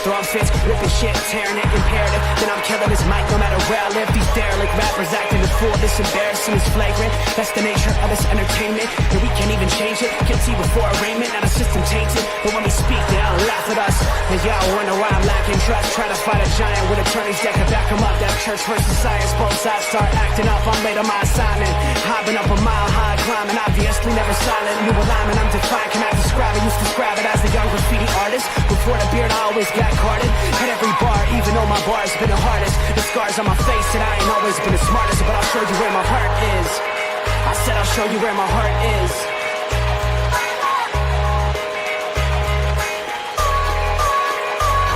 throwing fits, ripping shit, tearing it, imperative. Then I'm killing this mic no matter where I live. These derelict rappers acting the fool, this embarrassing, is flagrant. That's the nature of this entertainment, and we can't even change it. Guilty before arraignment, now the system tainted. But when we speak, they all laugh at us. And y'all wonder why I'm lacking trust. Trying to fight a giant with attorneys that can back them up. That's church versus science, both sides start acting up. I'm late on my assignment, hopping up a mile high, climbing, obviously never silent. New alignment, I'm defiant, cannot describe it. Used to describe it as a young graffiti artist. Before the beard, I always got carded. At every bar, even though my bar's been the hardest. The scars on my face that I ain't always been the smartest. But I'll show you where my heart is. I said I'll show you where my heart is.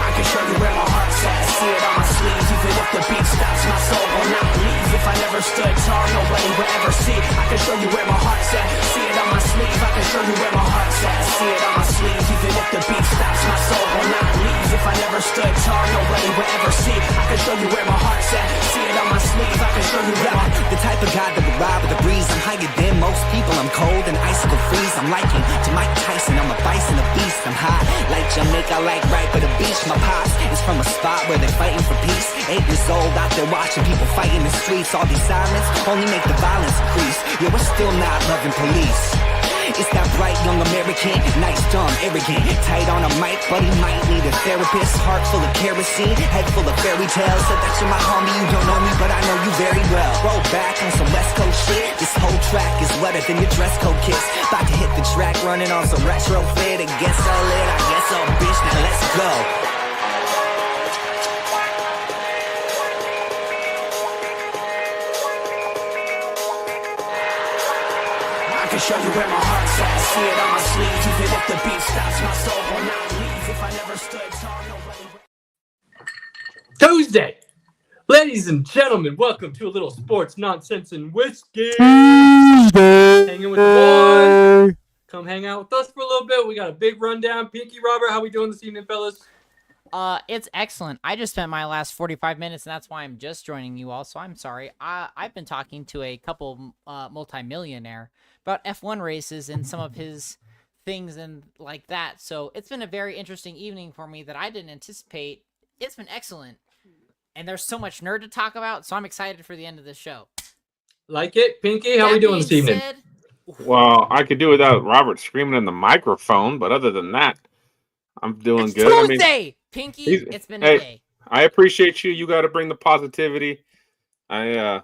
I can show you where my heart's at. See it on my sleeves. Even if the beat stops, my soul will not leave. If I never stood tall, nobody will ever see. I can show you where my heart's at. See it on my sleeve. I can show you where my heart's at. See it on my sleeve. Even if the beat stops, my soul will not leave. If I never stood tall, nobody will ever see. I can show you where my heart's at. See it on my sleeve. I can show you where my... The type of guy that would ride with the breeze. I'm higher than most people. I'm cold and icicle freeze. I'm liking to Mike Tyson. I'm a bison, a beast. I'm hot like Jamaica, like right by the beach. My pops is from a spot where they're fighting for peace. 8 years old, out there watching people fight in the streets. All these sirens only make the violence increase. Yeah, we're still not loving police. It's that bright young American, nice, dumb, arrogant. Tight on a mic, but he might need a therapist. Heart full of kerosene, head full of fairy tales. Said that you're my homie, you don't know me, but I know you very well. Roll back on some West Coast shit. This whole track is wetter than your dress code kiss. About to hit the track, running on some retro fit. I guess so lit, I guess so bitch, now let's go. I can show you where my heart's at. See it on my sleeve. Even if the beat stops, my soul will not leave. If I never stood tall, nobody... Tuesday. Ladies and gentlemen, welcome to a little sports nonsense and whiskey. Hanging with the boys. Come hang out with us for a little bit. We got a big rundown. Pinky, Robert, how we doing this evening, fellas? It's excellent. I just spent my last 45 minutes, and that's why I'm just joining you all, so I'm sorry. I've been talking to a couple multimillionaire about F1 races and some of his things and like that, so it's been a very interesting evening for me that I didn't anticipate. It's been excellent, and there's so much nerd to talk about, so I'm excited for the end of the show. Like it? Pinky, how we doing this evening? Well, I could do without Robert screaming in the microphone, but other than that, I'm doing it's good. Tuesday! Pinky, it's been a day. I appreciate you. You got to bring the positivity. I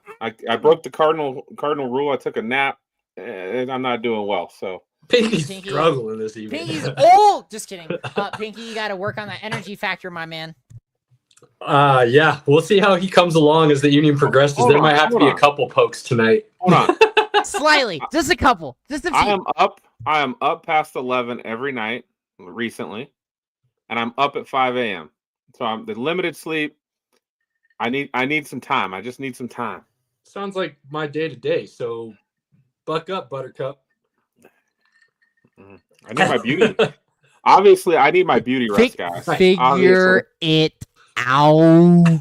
broke the cardinal rule. I took a nap, and I'm not doing well. So Pinky's struggling this evening. Pinky's old. Just kidding. Pinky, you got to work on that energy factor, my man. Yeah, we'll see how he comes along as the evening progresses. There might have to be a couple pokes tonight. Hold on. Slightly, just a couple, just a few. I am up past 11 every night recently. And I'm up at 5 a.m. So I'm the limited sleep. I need some time. I just need some time. Sounds like my day to day. So buck up, Buttercup. I need my beauty. Obviously, I need my beauty rest, guys. Figure it out.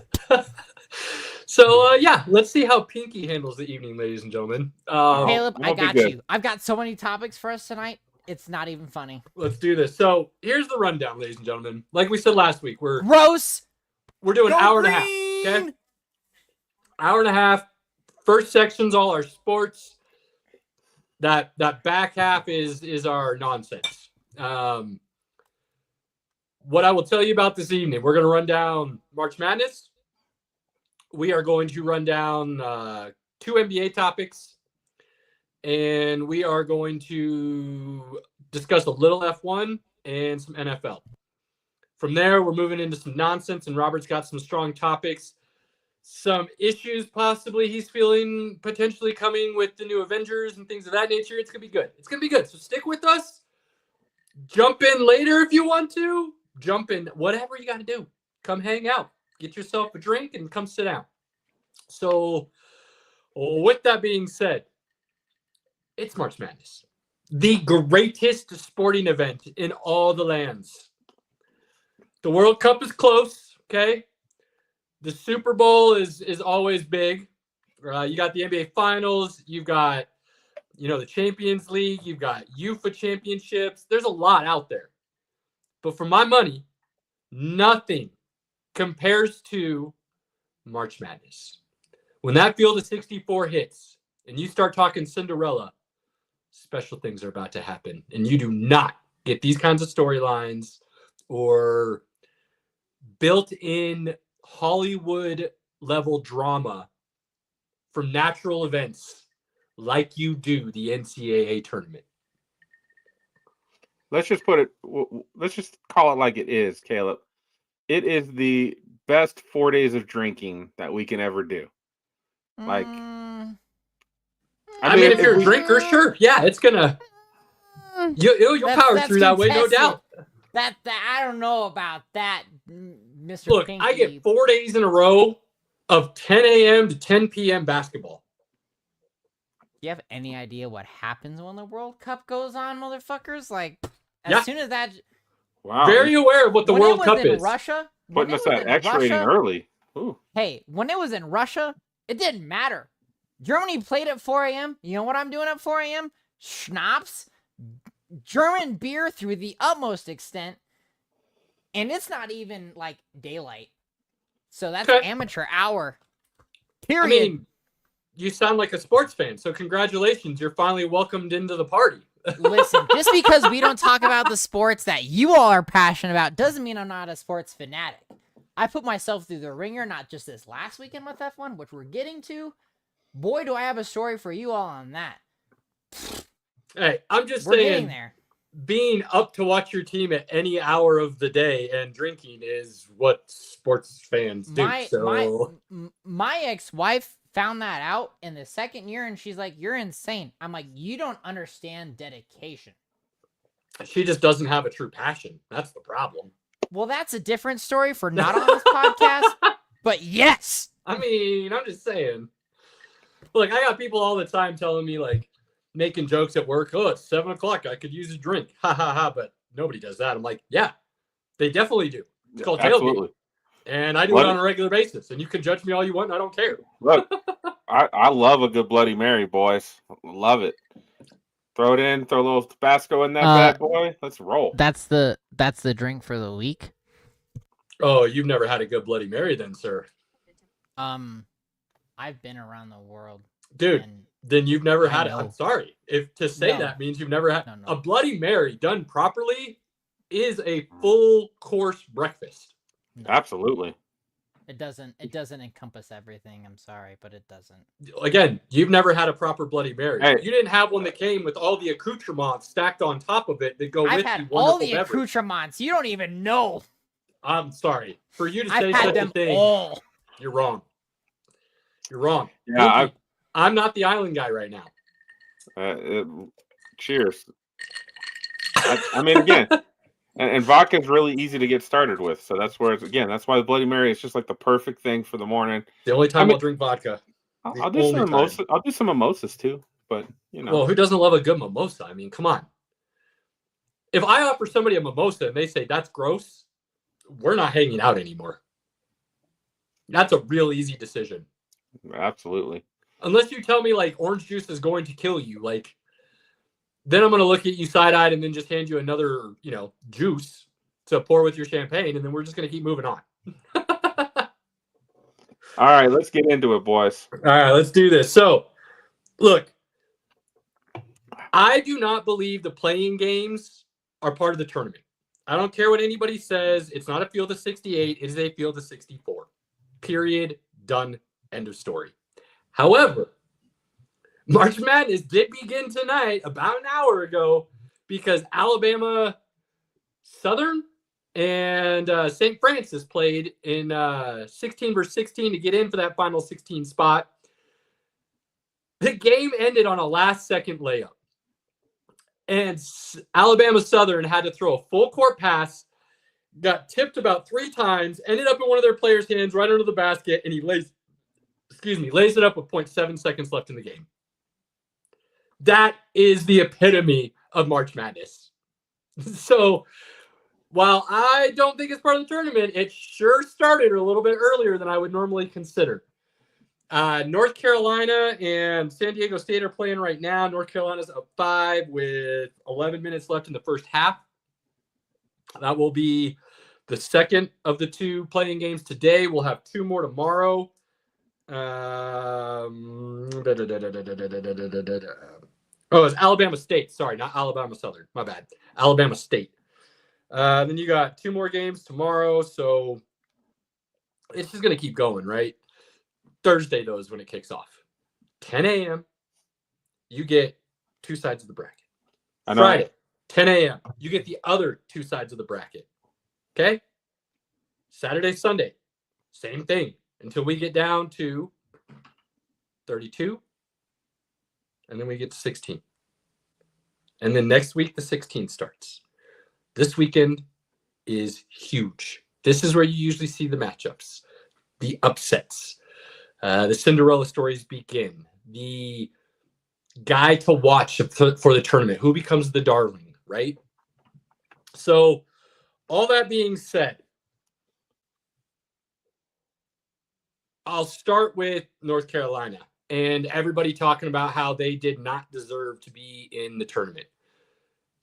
So yeah, let's see how Pinky handles the evening, ladies and gentlemen. Caleb, I got you. I've got so many topics for us tonight. It's not even funny. Let's do this. So here's the rundown, ladies and gentlemen. Like we said last week, we're doing an hour and a half. Okay, hour and a half. First section's all our sports. That back half is our nonsense. What I will tell you about this evening, we're going to run down March Madness. We are going to run down 2 NBA topics. And we are going to discuss a little F1 and some NFL. From there, we're moving into some nonsense, and Robert's got some strong topics, some issues possibly he's feeling potentially coming with the new Avengers and things of that nature. It's going to be good. It's going to be good. So stick with us. Jump in later if you want to. Jump in, whatever you got to do. Come hang out. Get yourself a drink and come sit down. So with that being said, it's March Madness, the greatest sporting event in all the lands. The World Cup is close, okay? The Super Bowl is always big. You got the NBA Finals. You've got, the Champions League. You've got UEFA championships. There's a lot out there. But for my money, nothing compares to March Madness. When that field of 64 hits and you start talking Cinderella, special things are about to happen. And you do not get these kinds of storylines or built-in Hollywood level drama from natural events like you do the NCAA tournament. Let's just call it like it is, Caleb. It is the best 4 days of drinking that we can ever do. Like, I mean, if you're a drinker, sure. Yeah, it's gonna. You'll power through that way, no doubt. That I don't know about that, Mr. Look, Pinky. I get 4 days in a row of 10 a.m. to 10 p.m. basketball. Do you have any idea what happens when the World Cup goes on, motherfuckers? Like, as soon as that... Wow. Very aware of what the World Cup is. Russia, putting us at X rating early. Ooh. Hey, when it was in Russia, it didn't matter. Germany played at 4 a.m. You know what I'm doing at 4 a.m.? Schnapps, German beer through the utmost extent, and it's not even, like, daylight. So that's amateur hour. Period. I mean, you sound like a sports fan, so congratulations. You're finally welcomed into the party. Listen, just because we don't talk about the sports that you all are passionate about doesn't mean I'm not a sports fanatic. I put myself through the ringer, not just this last weekend with F1, which we're getting to. Boy, do I have a story for you all on that. Hey, I'm just We're saying, getting there. Being up to watch your team at any hour of the day and drinking is what sports fans do. My ex-wife found that out in the second year, and she's like, "You're insane." I'm like, "You don't understand dedication." She just doesn't have a true passion. That's the problem. Well, that's a different story for not on this podcast, but yes. I mean, I'm just saying. Look, I got people all the time telling me, like, making jokes at work. Oh, it's 7 o'clock. I could use a drink. Ha ha ha. But nobody does that. I'm like, yeah, they definitely do. It's called tailgating. And I do it on a regular basis. And you can judge me all you want. And I don't care. Look, I love a good Bloody Mary, boys. Love it. Throw it in. Throw a little Tabasco in that bad boy. Let's roll. That's the drink for the week. Oh, you've never had a good Bloody Mary then, sir. I've been around the world. Dude, then you've never had it. I'm sorry. If to say that means you've never had a Bloody Mary done properly is a full course breakfast. No. Absolutely. It doesn't encompass everything. I'm sorry, but it doesn't. Again, you've never had a proper Bloody Mary. Hey. You didn't have one that came with all the accoutrements stacked on top of it that go I've with had the wonderful all the beverage. accoutrements. You don't even know. I'm sorry. For you to I've say had such them a thing, all. You're wrong. You're wrong. Yeah, I'm not the island guy right now. Cheers. I mean, again, and vodka is really easy to get started with. So that's where that's why the Bloody Mary is just like the perfect thing for the morning. The only time I'll drink vodka. I'll do some mimosas. I'll do some mimosas too. But you know, well, who doesn't love a good mimosa? I mean, come on. If I offer somebody a mimosa and they say that's gross, we're not hanging out anymore. That's a real easy decision. Absolutely. Unless you tell me like orange juice is going to kill you, like then I'm going to look at you side-eyed and then just hand you another, juice to pour with your champagne, and then we're just going to keep moving on. All right, let's get into it, boys. All right, let's do this. So, look, I do not believe the playing games are part of the tournament. I don't care what anybody says. It's not a field of 68. It is a field of 64. Period. Done. End of story. However, March Madness did begin tonight about an hour ago because Alabama Southern and St. Francis played in 16 versus 16 to get in for that final 16 spot. The game ended on a last-second layup. And Alabama Southern had to throw a full-court pass, got tipped about 3 times, ended up in one of their players' hands right under the basket, and he lays it up with 0.7 seconds left in the game. That is the epitome of March Madness. So while I don't think it's part of the tournament, it sure started a little bit earlier than I would normally consider. North Carolina and San Diego State are playing right now. North Carolina's up 5 with 11 minutes left in the first half. That will be the second of the 2 playing games today. We'll have 2 more tomorrow. Oh, it's Alabama State. Sorry, not Alabama Southern. My bad. Alabama State. Then you got 2 more games tomorrow. So it's just going to keep going, right? Thursday, though, is when it kicks off. 10 a.m. You get 2 sides of the bracket. Friday, 10 a.m. You get the other 2 sides of the bracket. Okay? Saturday, Sunday, same thing until we get down to 32. And then we get to 16. And then next week, the 16 starts. This weekend is huge. This is where you usually see the matchups, the upsets, the Cinderella stories begin, the guy to watch for the tournament, who becomes the darling, right? So all that being said, I'll start with North Carolina and everybody talking about how they did not deserve to be in the tournament.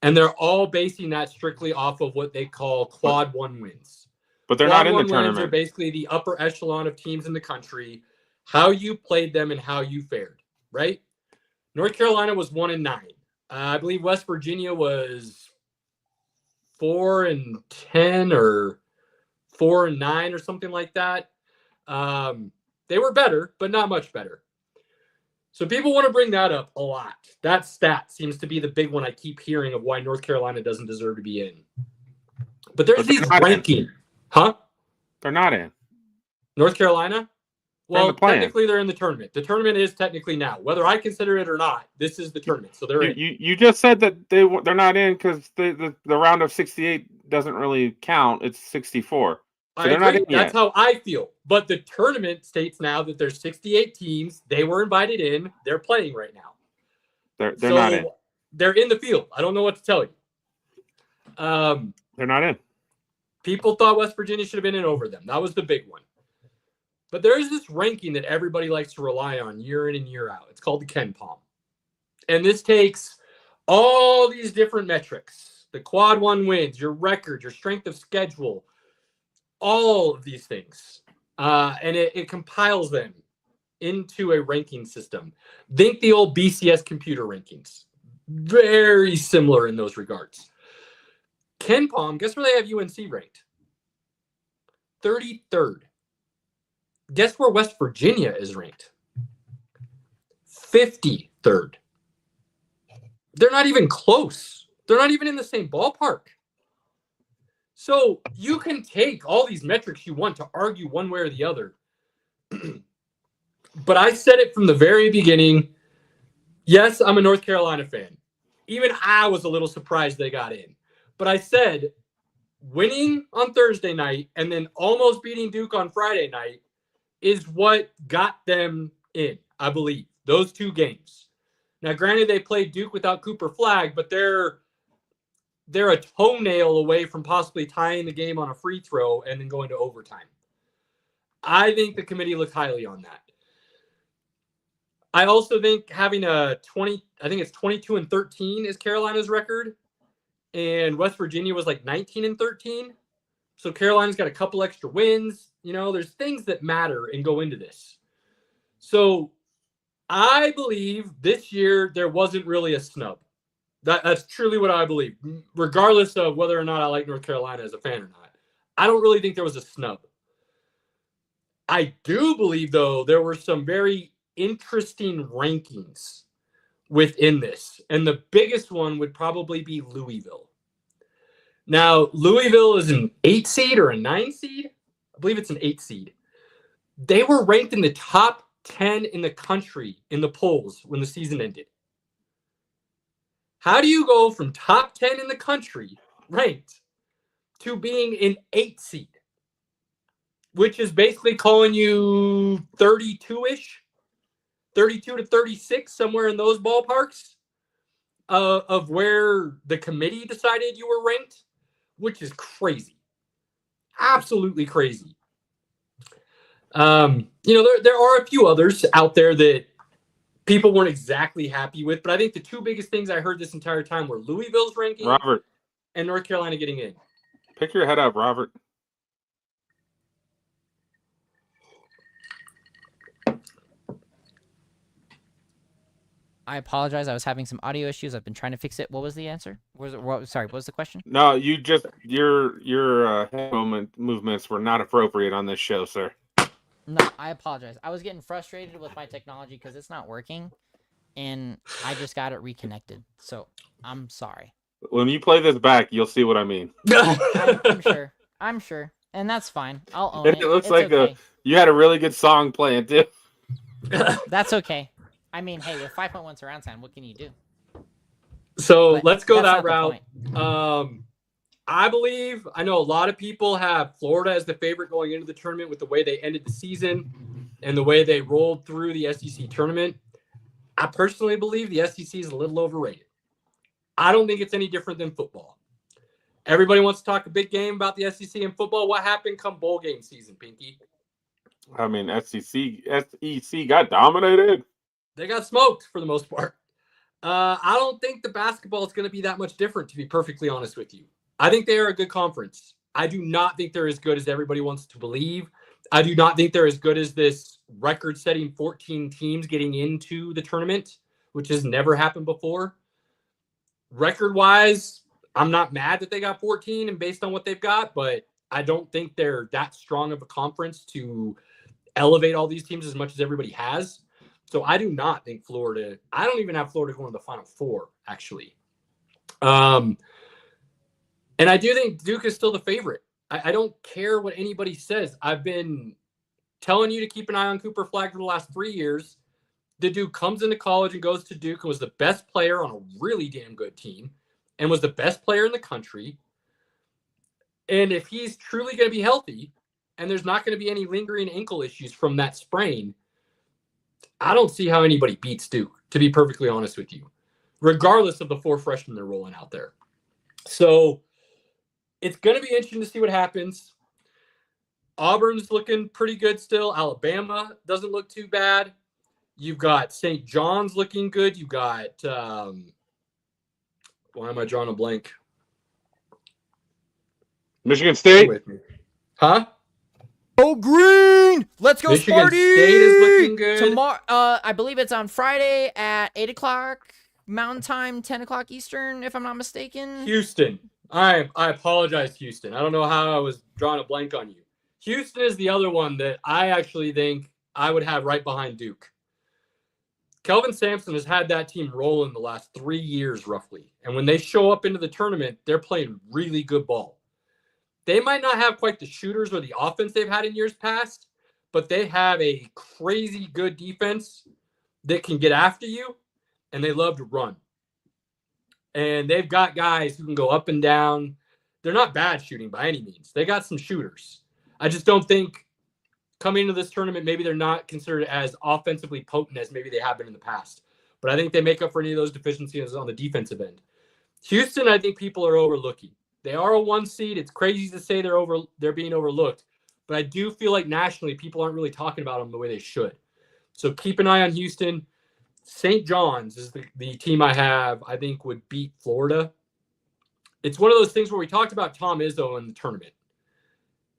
And they're all basing that strictly off of what they call quad 1 wins. But they're not in the tournament. Wins are basically the upper echelon of teams in the country, how you played them and how you fared, right? North Carolina was 1-9. I believe West Virginia was 4-10 or 4-9 or something like that. They were better, but not much better. So people want to bring that up a lot. That stat seems to be the big one I keep hearing of why North Carolina doesn't deserve to be in. But there's these ranking. Huh? They're not in. North Carolina? Well, plan. Technically they're in the tournament. The tournament is technically now. Whether I consider it or not, this is the tournament. So they're in. You just said that they're not in because the round of 68 doesn't really count. It's 64. So they're not in yet. That's how I feel. But the tournament states now that there's 68 teams. They were invited in. They're playing right now. They're not in. They're in the field. I don't know what to tell you. They're not in. People thought West Virginia should have been in over them. That was the big one. But there is this ranking that everybody likes to rely on year in and year out. It's called the Ken Palm. And this takes all these different metrics, the quad 1 wins, your record, your strength of schedule, all of these things. And it compiles them into a ranking system. Think the old BCS computer rankings. Very similar in those regards. Ken Palm, guess where they have UNC ranked? 33rd. Guess where West Virginia is ranked? 53rd. They're not even close. They're not even in the same ballpark. So you can take all these metrics you want to argue one way or the other. But I said it from the very beginning. Yes, I'm a North Carolina fan. Even I was a little surprised they got in. But I said winning on Thursday night and then almost beating Duke on Friday night is what got them in, I believe. Those 2 games. Now, granted, they played Duke without Cooper Flagg, but they're a toenail away from possibly tying the game on a free throw and then going to overtime. I think the committee looked highly on that. I also think having I think it's 22-13 is Carolina's record, and West Virginia was like 19-13. So Carolina's got a couple extra wins. You know, there's things that matter and go into this. So I believe this year there wasn't really a snub. That's truly what I believe, regardless of whether or not I like North Carolina as a fan or not. I don't really think there was a snub. I do believe, though, there were some very interesting rankings within this. And the biggest one would probably be Louisville. Now, Louisville is an 8 seed or a 9 seed. I believe it's an 8 seed. They were ranked in the top 10 in the country in the polls when the season ended. How do you go from top 10 in the country ranked to being an 8 seed, which is basically calling you 32-ish, 32 to 36, somewhere in those ballparks of where the committee decided you were ranked, which is crazy. Absolutely crazy. You know, there are a few others out there that people weren't exactly happy with, but I think the 2 biggest things I heard this entire time were Louisville's ranking Robert, and North Carolina getting in. pick your head up, Robert. I apologize. I was having some audio issues. I've been trying to fix it. What was the answer? Sorry, what was the question? No, you just your head movements were not appropriate on this show, sir. No, I apologize. I was getting frustrated with my technology because it's not working, and I just got it reconnected. So I'm sorry. When you play this back, you'll see what I mean. I'm sure. I'm sure, and that's fine. I'll own it. It looks It's like okay. you had a really good song playing too. That's okay. I mean, hey, with 5.1 surround sound, what can you do? So But let's go that's that not the route. point. I know a lot of people have Florida as the favorite going into the tournament with the way they ended the season and the way they rolled through the SEC tournament. I personally believe the SEC is a little overrated. I don't think it's any different than football. Everybody wants to talk a big game about the SEC and football. What happened come bowl game season, Pinky? I mean, SEC got dominated. They got smoked for the most part. I don't think the basketball is going to be that much different, to be perfectly honest with you. I think they are a good conference. I do not think they're as good as everybody wants to believe. I do not think they're as good as this record-setting 14 teams getting into the tournament, which has never happened before. Record-wise, I'm not mad that they got 14 and based on what they've got, but I don't think they're that strong of a conference to elevate all these teams as much as everybody has. So I do not think Florida, I don't even have Florida going to the Final Four, actually. And I do think Duke is still the favorite. I don't care what anybody says. I've been telling you to keep an eye on Cooper Flagg for the last 3 years. The dude comes into college and goes to Duke and was the best player on a really damn good team and was the best player in the country. And if he's truly going to be healthy and there's not going to be any lingering ankle issues from that sprain, I don't see how anybody beats Duke, to be perfectly honest with you, regardless of the 4 freshmen they're rolling out there. So it's going to be interesting to see what happens. Auburn's looking pretty good still. Alabama doesn't look too bad. You've got St. John's looking good. You've got, why am I drawing a blank? Michigan State. With me. Huh? Oh, green! Let's go, Michigan Sparty! State is looking good. Tomorrow, I believe it's on Friday at 8 o'clock Mountain Time, 10 o'clock Eastern, if I'm not mistaken. Houston. I apologize, Houston. I don't know how I was drawing a blank on you. Houston is the other one that I actually think I would have right behind Duke. Kelvin Sampson has had that team rolling the last 3 years, roughly. And when they show up into the tournament, they're playing really good ball. They might not have quite the shooters or the offense they've had in years past, but they have a crazy good defense that can get after you, and they love to run. And they've got guys who can go up and down. They're not bad shooting by any means. They got some shooters. I just don't think coming into this tournament, maybe they're not considered as offensively potent as maybe they have been in the past. But I think they make up for any of those deficiencies on the defensive end. Houston, I think people are overlooking. They are a 1 seed. It's crazy to say they're being overlooked. But I do feel like nationally, people aren't really talking about them the way they should. So keep an eye on Houston. St. John's is the team I think would beat Florida. It's one of those things where we talked about Tom Izzo in the tournament.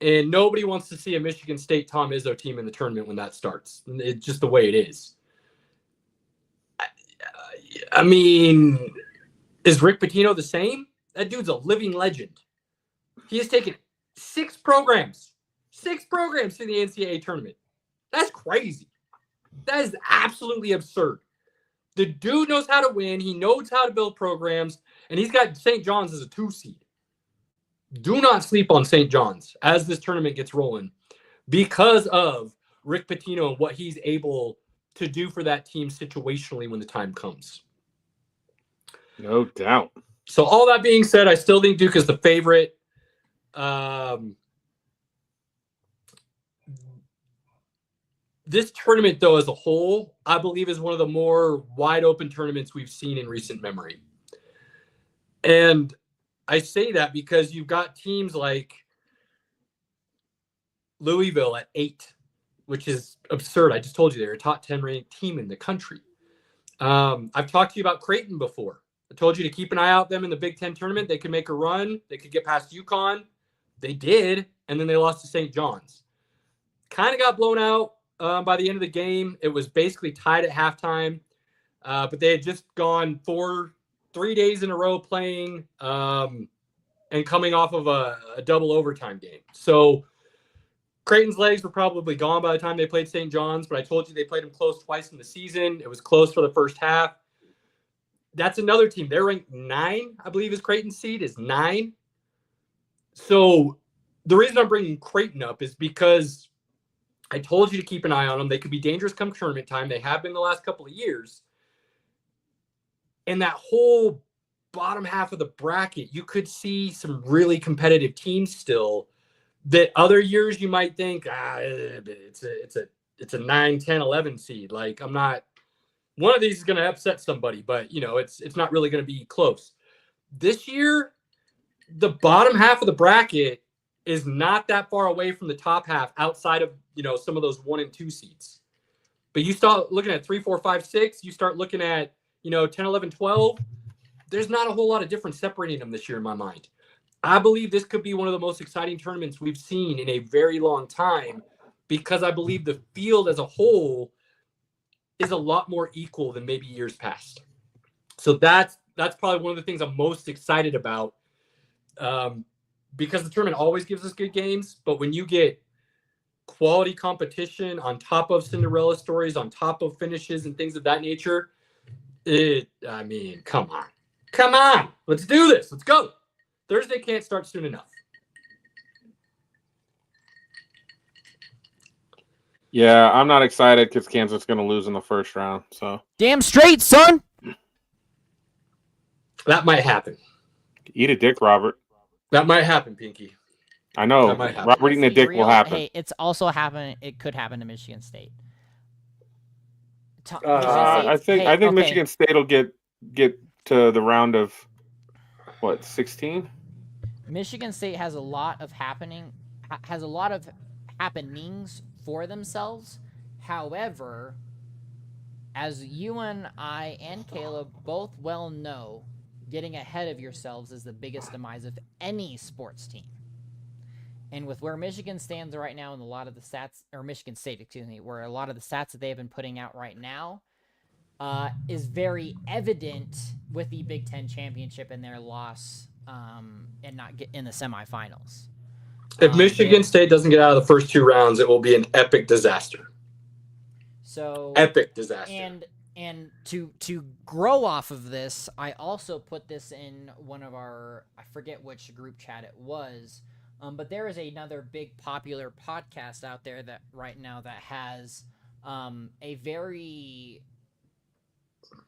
And nobody wants to see a Michigan State Tom Izzo team in the tournament when that starts. It's just the way it is. I mean, is Rick Pitino the same? That dude's a living legend. He has taken 6 programs to the NCAA tournament. That's crazy. That is absolutely absurd. The dude knows how to win. He knows how to build programs, and he's got St. John's as a 2 seed. Do not sleep on St. John's as this tournament gets rolling because of Rick Pitino and what he's able to do for that team situationally when the time comes. No doubt. So all that being said, I still think Duke is the favorite. This tournament, though, as a whole, I believe is one of the more wide open tournaments we've seen in recent memory. And I say that because you've got teams like Louisville at 8, which is absurd. I just told you they're a top 10 ranked team in the country. I've talked to you about Creighton before. I told you to keep an eye out them in the Big Ten tournament. They could make a run. They could get past UConn. They did, and then they lost to St. John's. Kind of got blown out by the end of the game. It was basically tied at halftime. but they had just gone 3 days in a row playing and coming off of a double overtime game. So Creighton's legs were probably gone by the time they played St. John's, but I told you they played them close twice in the season. It was close for the first half. That's another team. They're ranked 9, I believe, is Creighton's seed is 9. So the reason I'm bringing Creighton up is because I told you to keep an eye on them. They could be dangerous come tournament time. They have been the last couple of years. And that whole bottom half of the bracket, you could see some really competitive teams still that other years you might think, it's a 9, 10, 11 seed. Like, I'm not – one of these is going to upset somebody, but, it's not really going to be close. This year, the bottom half of the bracket is not that far away from the top half outside of, some of those 1 and 2 seeds. But you start looking at 3, 4, 5, 6, you start looking at, 10, 11, 12, there's not a whole lot of difference separating them this year in my mind. I believe this could be one of the most exciting tournaments we've seen in a very long time because I believe the field as a whole is a lot more equal than maybe years past. So that's probably one of the things I'm most excited about because the tournament always gives us good games, but when you get quality competition on top of Cinderella stories, on top of finishes and things of that nature, come on, let's do this. Let's go. Thursday can't start soon enough. Yeah, I'm not excited because Kansas is going to lose in the first round. So damn straight, son. That might happen. Eat a dick, Robert. That might happen, Pinky. I know. Robert eating a dick will happen. Hey, it's also happened. It could happen to Michigan State. I think Michigan State will get to the round of 16. Michigan State has a lot of happenings for themselves. However, as you and I and Caleb both well know, getting ahead of yourselves is the biggest demise of any sports team. And with where Michigan stands right now and a lot of the stats, or Michigan State, excuse me, where a lot of the stats that they have been putting out right now is very evident with the Big Ten championship and their loss and not get in the semifinals. If Michigan State doesn't get out of the first 2 rounds, it will be an epic disaster. So epic disaster. And to grow off of this, I also put this in one of our, I forget which group chat it was, but there is another big popular podcast out there that right now that has a very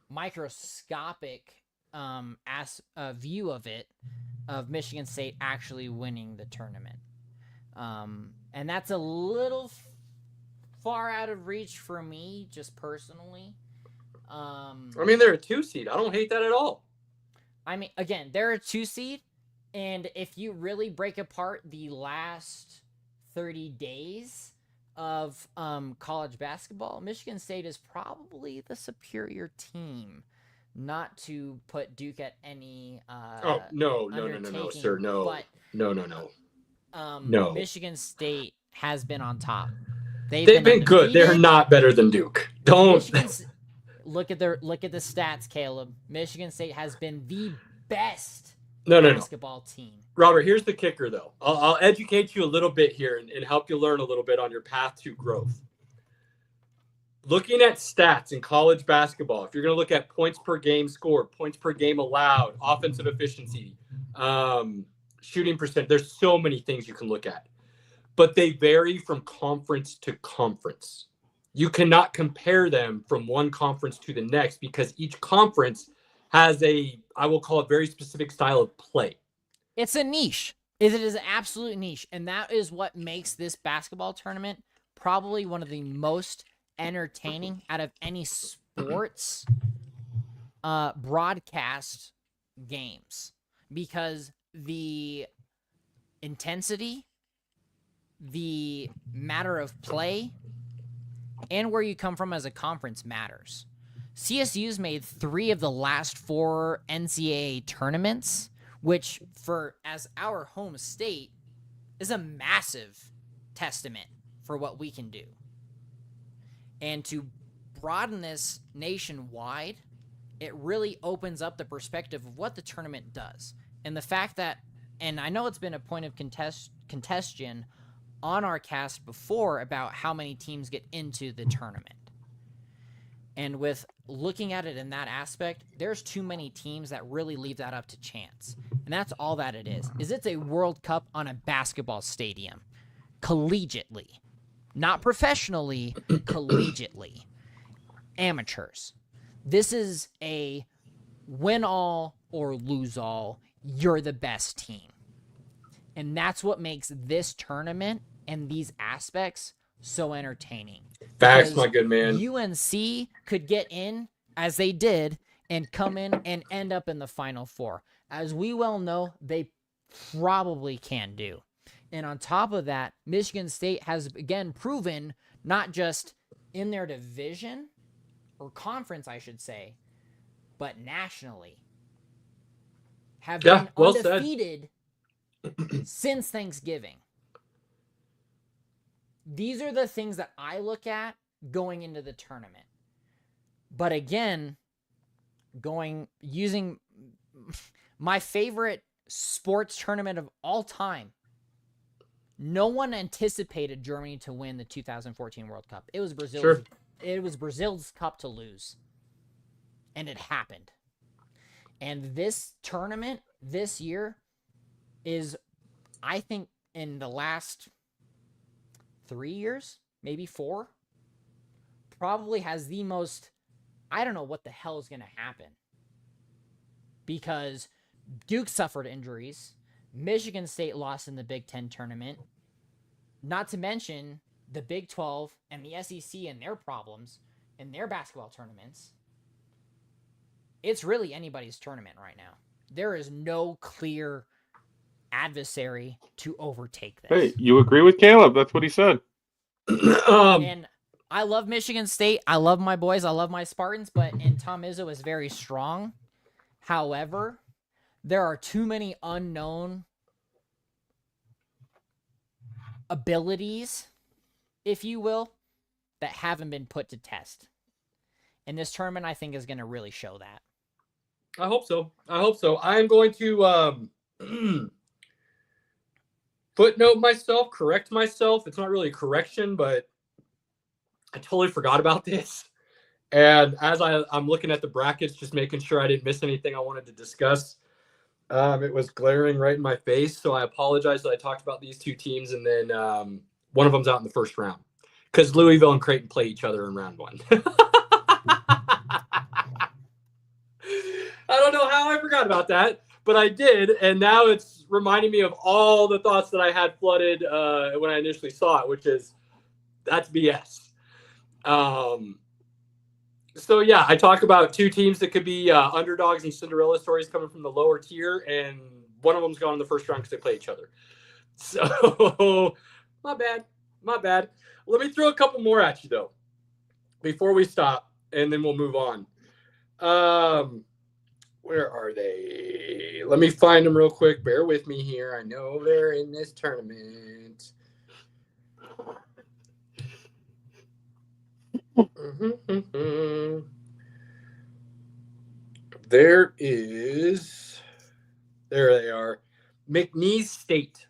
microscopic view of it, of Michigan State actually winning the tournament. And that's a little far out of reach for me, just personally. They're a 2 seed. I don't hate that at all. Again, they're a 2 seed, and if you really break apart the last 30 days of college basketball, Michigan State is probably the superior team. Not to put Duke at any no, sir, no. But no. Michigan State has been on top. They've been good. They're not better than Duke. Don't look at the stats, Caleb. Michigan State has been the best basketball team. Robert, here's the kicker, though. I'll educate you a little bit here and help you learn a little bit on your path to growth. Looking at stats in college basketball, if you're going to look at points per game scored, points per game allowed, offensive efficiency, shooting percent, there's so many things you can look at. But they vary from conference to conference. You cannot compare them from one conference to the next because each conference has I will call it, very specific style of play. It's a niche. It is an absolute niche. And that is what makes this basketball tournament probably one of the most entertaining out of any sports broadcast games, because the intensity, the matter of play, and where you come from as a conference matters. CSU's made 3 of the last 4 NCAA tournaments, which as our home state is a massive testament for what we can do. And to broaden this nationwide it really opens up the perspective of what the tournament does. And the fact that, and I know it's been a point of contention on our cast before about how many teams get into the tournament. And with looking at it in that aspect, there's too many teams that really leave that up to chance. And that's all that it is it's a World Cup on a basketball stadium, collegiately. Not professionally, collegiately. Amateurs. This is a win all or lose all. You're the best team. And that's what makes this tournament and these aspects so entertaining. Facts, Because my good man. UNC could get in, as they did, and come in and end up in the Final Four. As we well know, they probably can do. And on top of that, Michigan State has, again, proven, not just in their division, or conference, I should say, but nationally, have been well said. undefeated since Thanksgiving. These are the things that I look at going into the tournament. But again, using my favorite sports tournament of all time, no one anticipated Germany to win the 2014 World Cup. It was Brazil's. Sure. It was Brazil's cup to lose, and it happened. And this tournament this year is, I think, in the last 3 years, maybe 4, probably has the most, I don't know what the hell is going to happen. Because Duke suffered injuries. Michigan State lost in the Big Ten tournament. Not to mention the Big 12 and the SEC and their problems in their basketball tournaments. It's really anybody's tournament right now. There is no clear adversary to overtake this. Hey, you agree with Caleb? That's what he said. And I love Michigan State. I love my boys. I love my Spartans. And Tom Izzo is very strong. However, there are too many unknown abilities, if you will, that haven't been put to test. And this tournament, I think, is going to really show that. I hope so. I'm going to footnote myself, correct myself. It's not really a correction, but I totally forgot about this. And as I'm looking at the brackets, just making sure I didn't miss anything I wanted to discuss, it was glaring right in my face. So I apologize that I talked about these two teams, and then one of them's out in the first round because Louisville and Creighton play each other in round 1. I don't know how I forgot about that, but I did, and now it's reminding me of all the thoughts that I had flooded when I initially saw it, which is that's BS. So yeah, I talk about two teams that could be underdogs and Cinderella stories coming from the lower tier, and one of them's gone in the first round because they play each other. So my bad. Let me throw a couple more at you though before we stop, and then we'll move on. Where are they? Let me find them real quick. Bear with me here. I know they're in this tournament. There they are. McNeese State.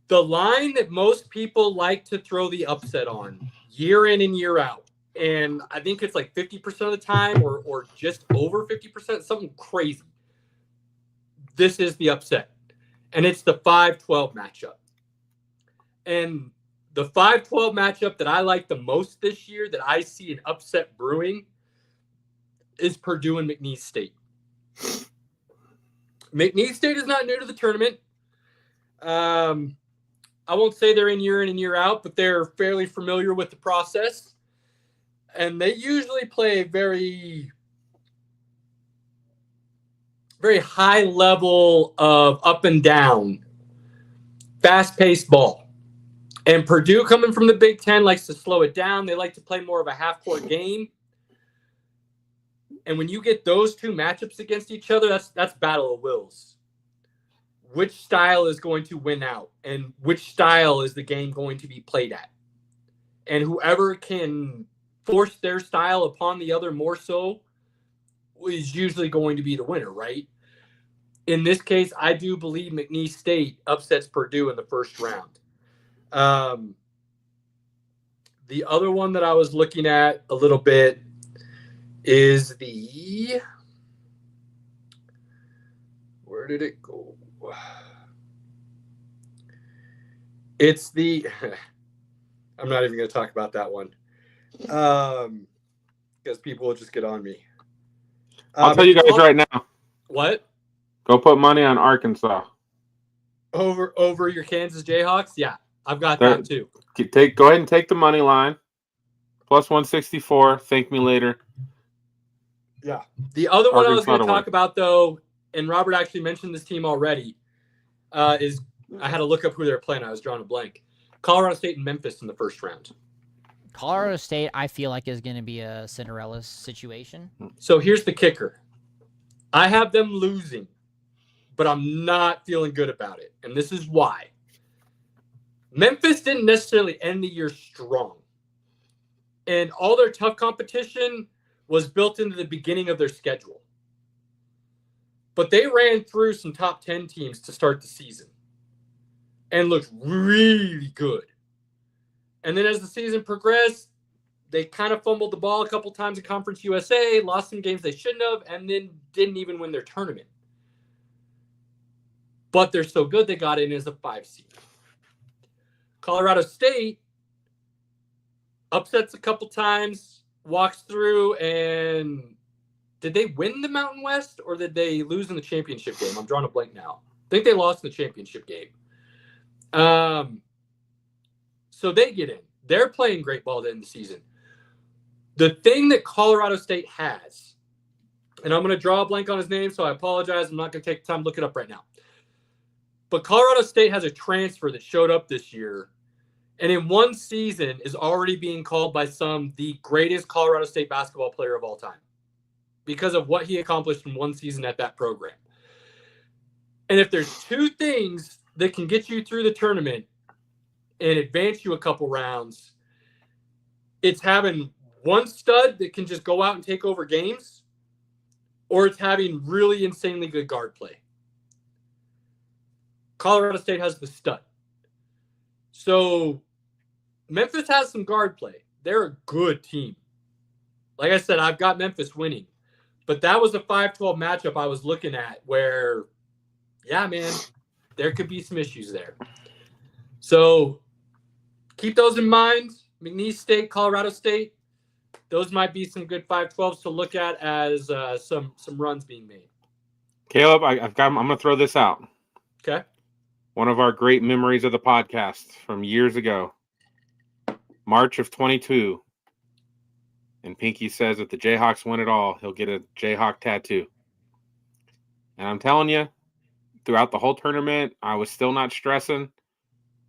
The line that most people like to throw the upset on year in and year out. And I think it's like 50% of the time or just over 50%, something crazy. This is the upset. And it's the 5-12 matchup. And the 5-12 matchup that I like the most this year, that I see an upset brewing, is Purdue and McNeese State. McNeese State is not new to the tournament. I won't say they're in and year out, but they're fairly familiar with the process. And they usually play a very, very high level of up and down, fast-paced ball. And Purdue, coming from the Big Ten, likes to slow it down. They like to play more of a half-court game. And when you get those two matchups against each other, that's battle of wills. Which style is going to win out? And which style is the game going to be played at? And whoever can force their style upon the other more so is usually going to be the winner, right? In this case, I do believe McNeese State upsets Purdue in the first round. The other one that I was looking at a little bit is where did it go? It's I'm not even going to talk about that one because people will just get on me. I'll tell you guys right now. What? Go put money on Arkansas. Over your Kansas Jayhawks? Yeah, I've got that too. Go ahead and take the money line. Plus 164. Thank me later. Yeah. The other one I was going to talk about, though, and Robert actually mentioned this team already, is I had to look up who they were playing. I was drawing a blank. Colorado State and Memphis in the first round. Colorado State, I feel like, is going to be a Cinderella situation. So here's the kicker. I have them losing, but I'm not feeling good about it. And this is why. Memphis didn't necessarily end the year strong. And all their tough competition was built into the beginning of their schedule. But they ran through some top 10 teams to start the season and looked really good. And then as the season progressed, they kind of fumbled the ball a couple times in Conference USA, lost some games they shouldn't have, and then didn't even win their tournament. But they're so good they got in as a 5 seed. Colorado State upsets a couple times, walks through, and did they win the Mountain West or did they lose in the championship game? I'm drawing a blank now. I think they lost in the championship game. So they get in. They're playing great ball to end the season. The thing that Colorado State has, and I'm going to draw a blank on his name, so I apologize. I'm not going to take the time to look it up right now. But Colorado State has a transfer that showed up this year, and in one season is already being called by some the greatest Colorado State basketball player of all time because of what he accomplished in one season at that program. And if there's two things that can get you through the tournament and advance you a couple rounds, it's having one stud that can just go out and take over games, or it's having really insanely good guard play. Colorado State has the stud. So Memphis has some guard play. They're a good team. Like I said, I've got Memphis winning. But that was a 5-12 matchup I was looking at where, yeah, man, there could be some issues there. So keep those in mind. McNeese State, Colorado State, those might be some good 5-12s to look at as some runs being made. Caleb, I'm going to throw this out. Okay. One of our great memories of the podcast from years ago. March of 22. And Pinky says if the Jayhawks win it all, he'll get a Jayhawk tattoo. And I'm telling you, throughout the whole tournament, I was still not stressing.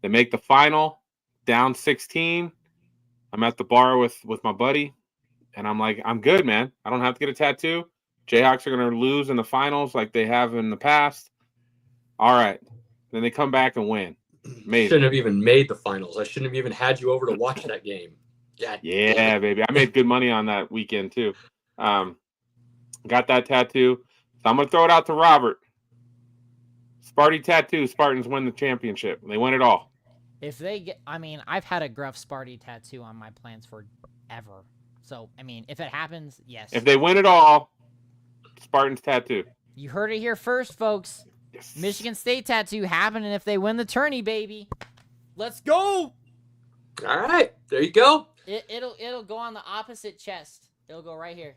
They make the final, down 16. I'm at the bar with my buddy, and I'm like, I'm good, man. I don't have to get a tattoo. Jayhawks are going to lose in the finals like they have in the past. All right. Then they come back and win. Amazing. Shouldn't have even made the finals. I shouldn't have even had you over to watch that game. Yeah, baby. I made good money on that weekend, too. Got that tattoo. So I'm going to throw it out to Robert. Sparty tattoo. Spartans win the championship. They win it all. If they get, I've had a Gruff Sparty tattoo on my plans forever. So, if it happens, yes. If they win it all, Spartans tattoo. You heard it here first, folks. Yes. Michigan State tattoo happening if they win the tourney, baby. Let's go. All right, there you go. It'll go on the opposite chest. It'll go right here.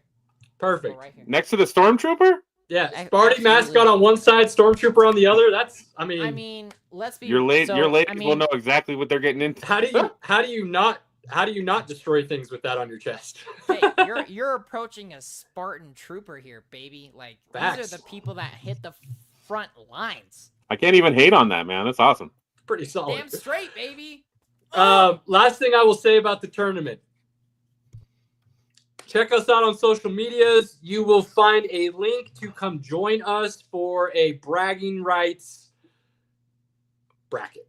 Perfect. Go right here. Next to the Stormtrooper? Yeah, Sparty mascot on one side, Stormtrooper on the other. That's, let's be. Your ladies will know exactly what they're getting into. How do you not destroy things with that on your chest? Hey, you're approaching a Spartan trooper here, baby. Like, Facts. These are the people that hit the front lines. I can't even hate on that, man. That's awesome. Pretty solid. Damn straight, baby. Last thing I will say about the tournament. Check us out on social medias. You will find a link to come join us for a bragging rights bracket.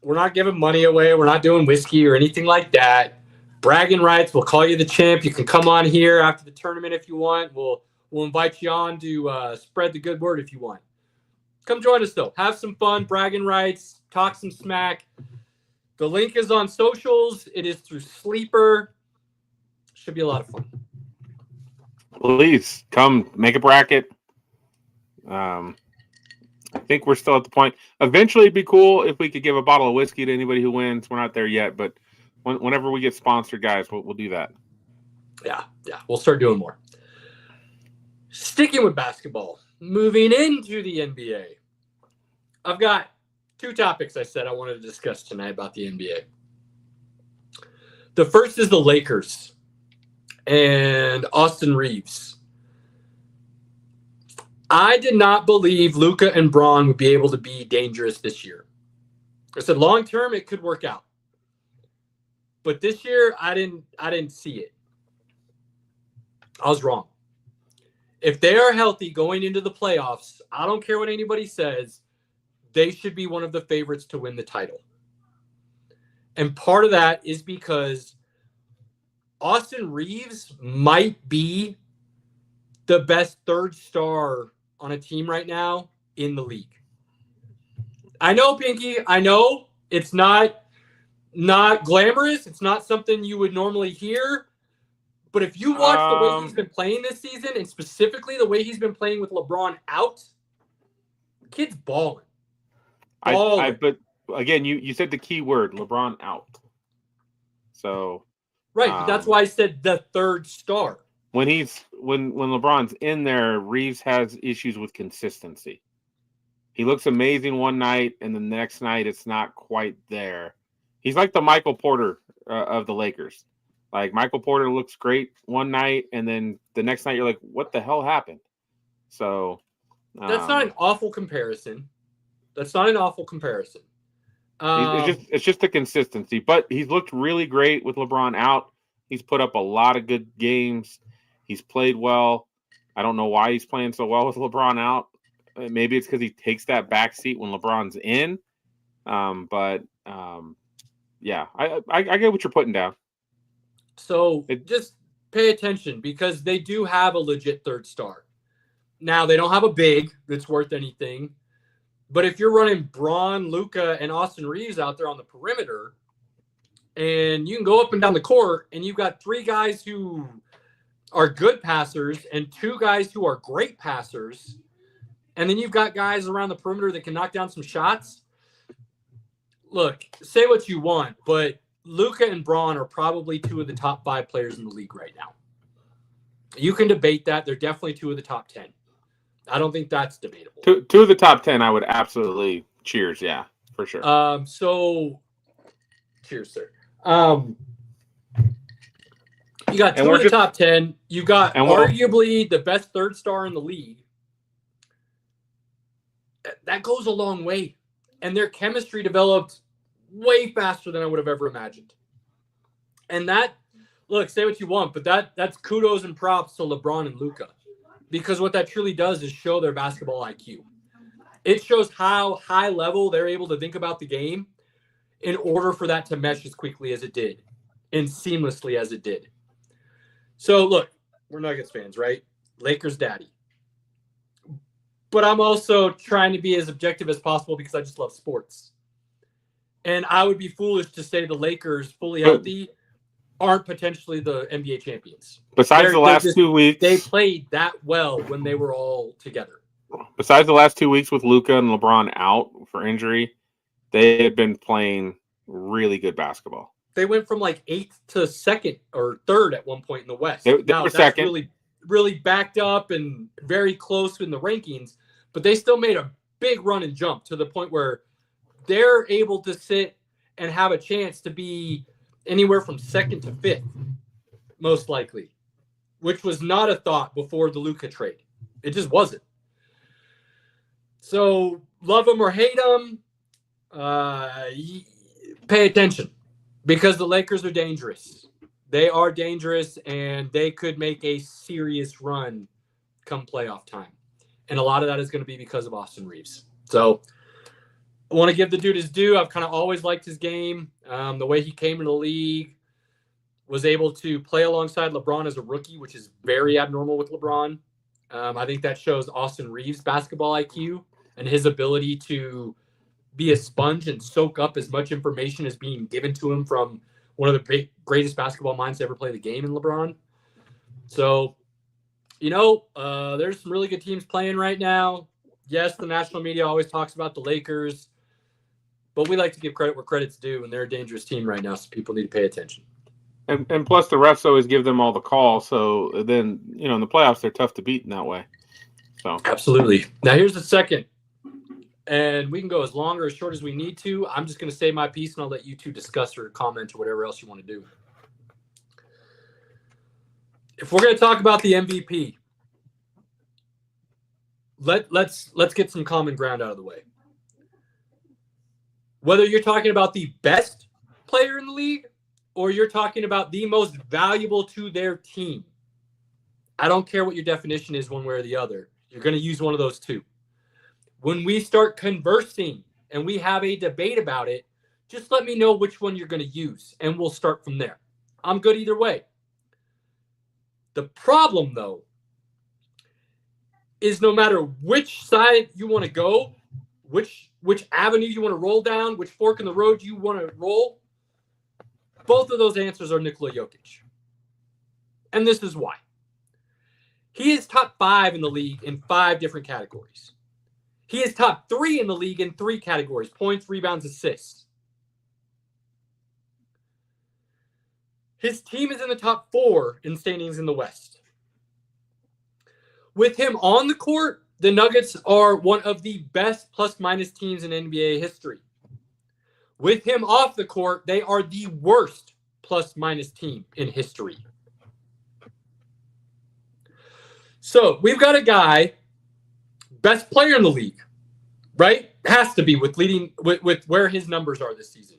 We're not giving money away. We're not doing whiskey or anything like that. bragging rights. We'll call you the champ. You can come on here after the tournament if you want. We'll invite you on to spread the good word if you want. Come join us, though. Have some fun, bragging rights, talk some smack. The link is on socials. It is through Sleeper. Should be a lot of fun. Please come make a bracket. I think we're still at the point. Eventually, it'd be cool if we could give a bottle of whiskey to anybody who wins. We're not there yet, but whenever we get sponsored, guys, we'll do that. Yeah, we'll start doing more. Sticking with basketball, moving into the NBA. I've got 2 topics I said I wanted to discuss tonight about the NBA. The first is the Lakers and Austin Reeves. I did not believe Luka and Bron would be able to be dangerous this year. I said long term it could work out. But this year I didn't see it. I was wrong. If they are healthy going into the playoffs, I don't care what anybody says, they should be one of the favorites to win the title. And part of that is because Austin Reeves might be the best third star on a team right now in the league. I know, Pinky. I know it's not glamorous. It's not something you would normally hear. But if you watch the way he's been playing this season, and specifically the way he's been playing with LeBron out, the kid's balling. But again, you said the key word, LeBron out. So right, that's why I said the third star. When LeBron's in there, Reeves has issues with consistency. He looks amazing one night, and the next night it's not quite there. He's like the Michael Porter of the Lakers. Like Michael Porter looks great one night, and then the next night you're like, what the hell happened? So that's not an awful comparison. It's just the consistency. But he's looked really great with LeBron out. He's put up a lot of good games. He's played well. I don't know why he's playing so well with LeBron out. Maybe it's because he takes that back seat when LeBron's in. Yeah, I get what you're putting down. So just pay attention because they do have a legit third star. Now, they don't have a big that's worth anything. But if you're running Bron, Luka, and Austin Reeves out there on the perimeter, and you can go up and down the court, and you've got 3 guys who are good passers and 2 guys who are great passers, and then you've got guys around the perimeter that can knock down some shots. Look, say what you want, but Luka and Bron are probably 2 of the top 5 players in the league right now. You can debate that. They're definitely 2 of the top 10. I don't think that's debatable. 2 of the top 10, I would absolutely cheers. Yeah, for sure. So cheers, sir. You got 2 of the top 10. You got arguably the best third star in the league. That goes a long way. And their chemistry developed way faster than I would have ever imagined. And that, look, say what you want, but that's kudos and props to LeBron and Luka. Because what that truly does is show their basketball IQ. It shows how high level they're able to think about the game in order for that to mesh as quickly as it did and seamlessly as it did. So, look, we're Nuggets fans, right? Lakers daddy. But I'm also trying to be as objective as possible because I just love sports. And I would be foolish to say the Lakers, fully healthy, aren't potentially the NBA champions. Besides the last 2 weeks. They played that well when they were all together. Besides the last 2 weeks with Luka and LeBron out for injury, they have been playing really good basketball. They went from like 8th to 2nd or 3rd at one point in the West. They were second. Really, really backed up and very close in the rankings, but they still made a big run and jump to the point where they're able to sit and have a chance to be anywhere from 2nd to 5th, most likely, which was not a thought before the Luka trade. It just wasn't. So love them or hate them, pay attention because the Lakers are dangerous. They are dangerous, and they could make a serious run come playoff time. And a lot of that is going to be because of Austin Reeves. So I want to give the dude his due. I've kind of always liked his game, the way he came into the league, was able to play alongside LeBron as a rookie, which is very abnormal with LeBron. I think that shows Austin Reeves' basketball IQ and his ability to be a sponge and soak up as much information as being given to him from one of the greatest basketball minds to ever play the game in LeBron. So, there's some really good teams playing right now. Yes, the national media always talks about the Lakers, but we like to give credit where credit's due, and they're a dangerous team right now, so people need to pay attention. And plus, the refs always give them all the call. So then, in the playoffs, they're tough to beat in that way. So absolutely. Now, here's the second, and we can go as long or as short as we need to. I'm just going to say my piece, and I'll let you two discuss or comment or whatever else you want to do. If we're going to talk about the MVP, let's get some common ground out of the way. Whether you're talking about the best player in the league or you're talking about the most valuable to their team, I don't care what your definition is one way or the other. You're going to use one of those two. When we start conversing and we have a debate about it, just let me know which one you're going to use, and we'll start from there. I'm good either way. The problem, though, is no matter which side you want to go, which avenue you want to roll down, which fork in the road you want to roll, both of those answers are Nikola Jokic. And this is why. He is top 5 in the league in 5 different categories. He is top 3 in the league in 3 categories: points, rebounds, assists. His team is in the top 4 in standings in the West. With him on the court, the Nuggets are one of the best plus-minus teams in NBA history. With him off the court, they are the worst plus-minus team in history. So we've got a guy, best player in the league, right? Has to be with where his numbers are this season.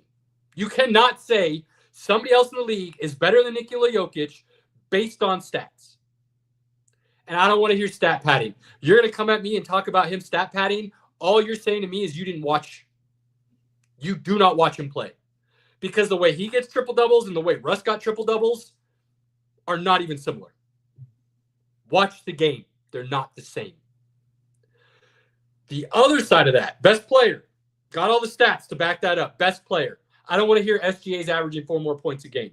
You cannot say somebody else in the league is better than Nikola Jokic based on stats. And I don't want to hear stat padding. You're going to come at me and talk about him stat padding. All you're saying to me is you do not watch him play. Because the way he gets triple-doubles and the way Russ got triple-doubles are not even similar. Watch the game. They're not the same. The other side of that, best player. Got all the stats to back that up. Best player. I don't want to hear SGA's averaging 4 more points a game.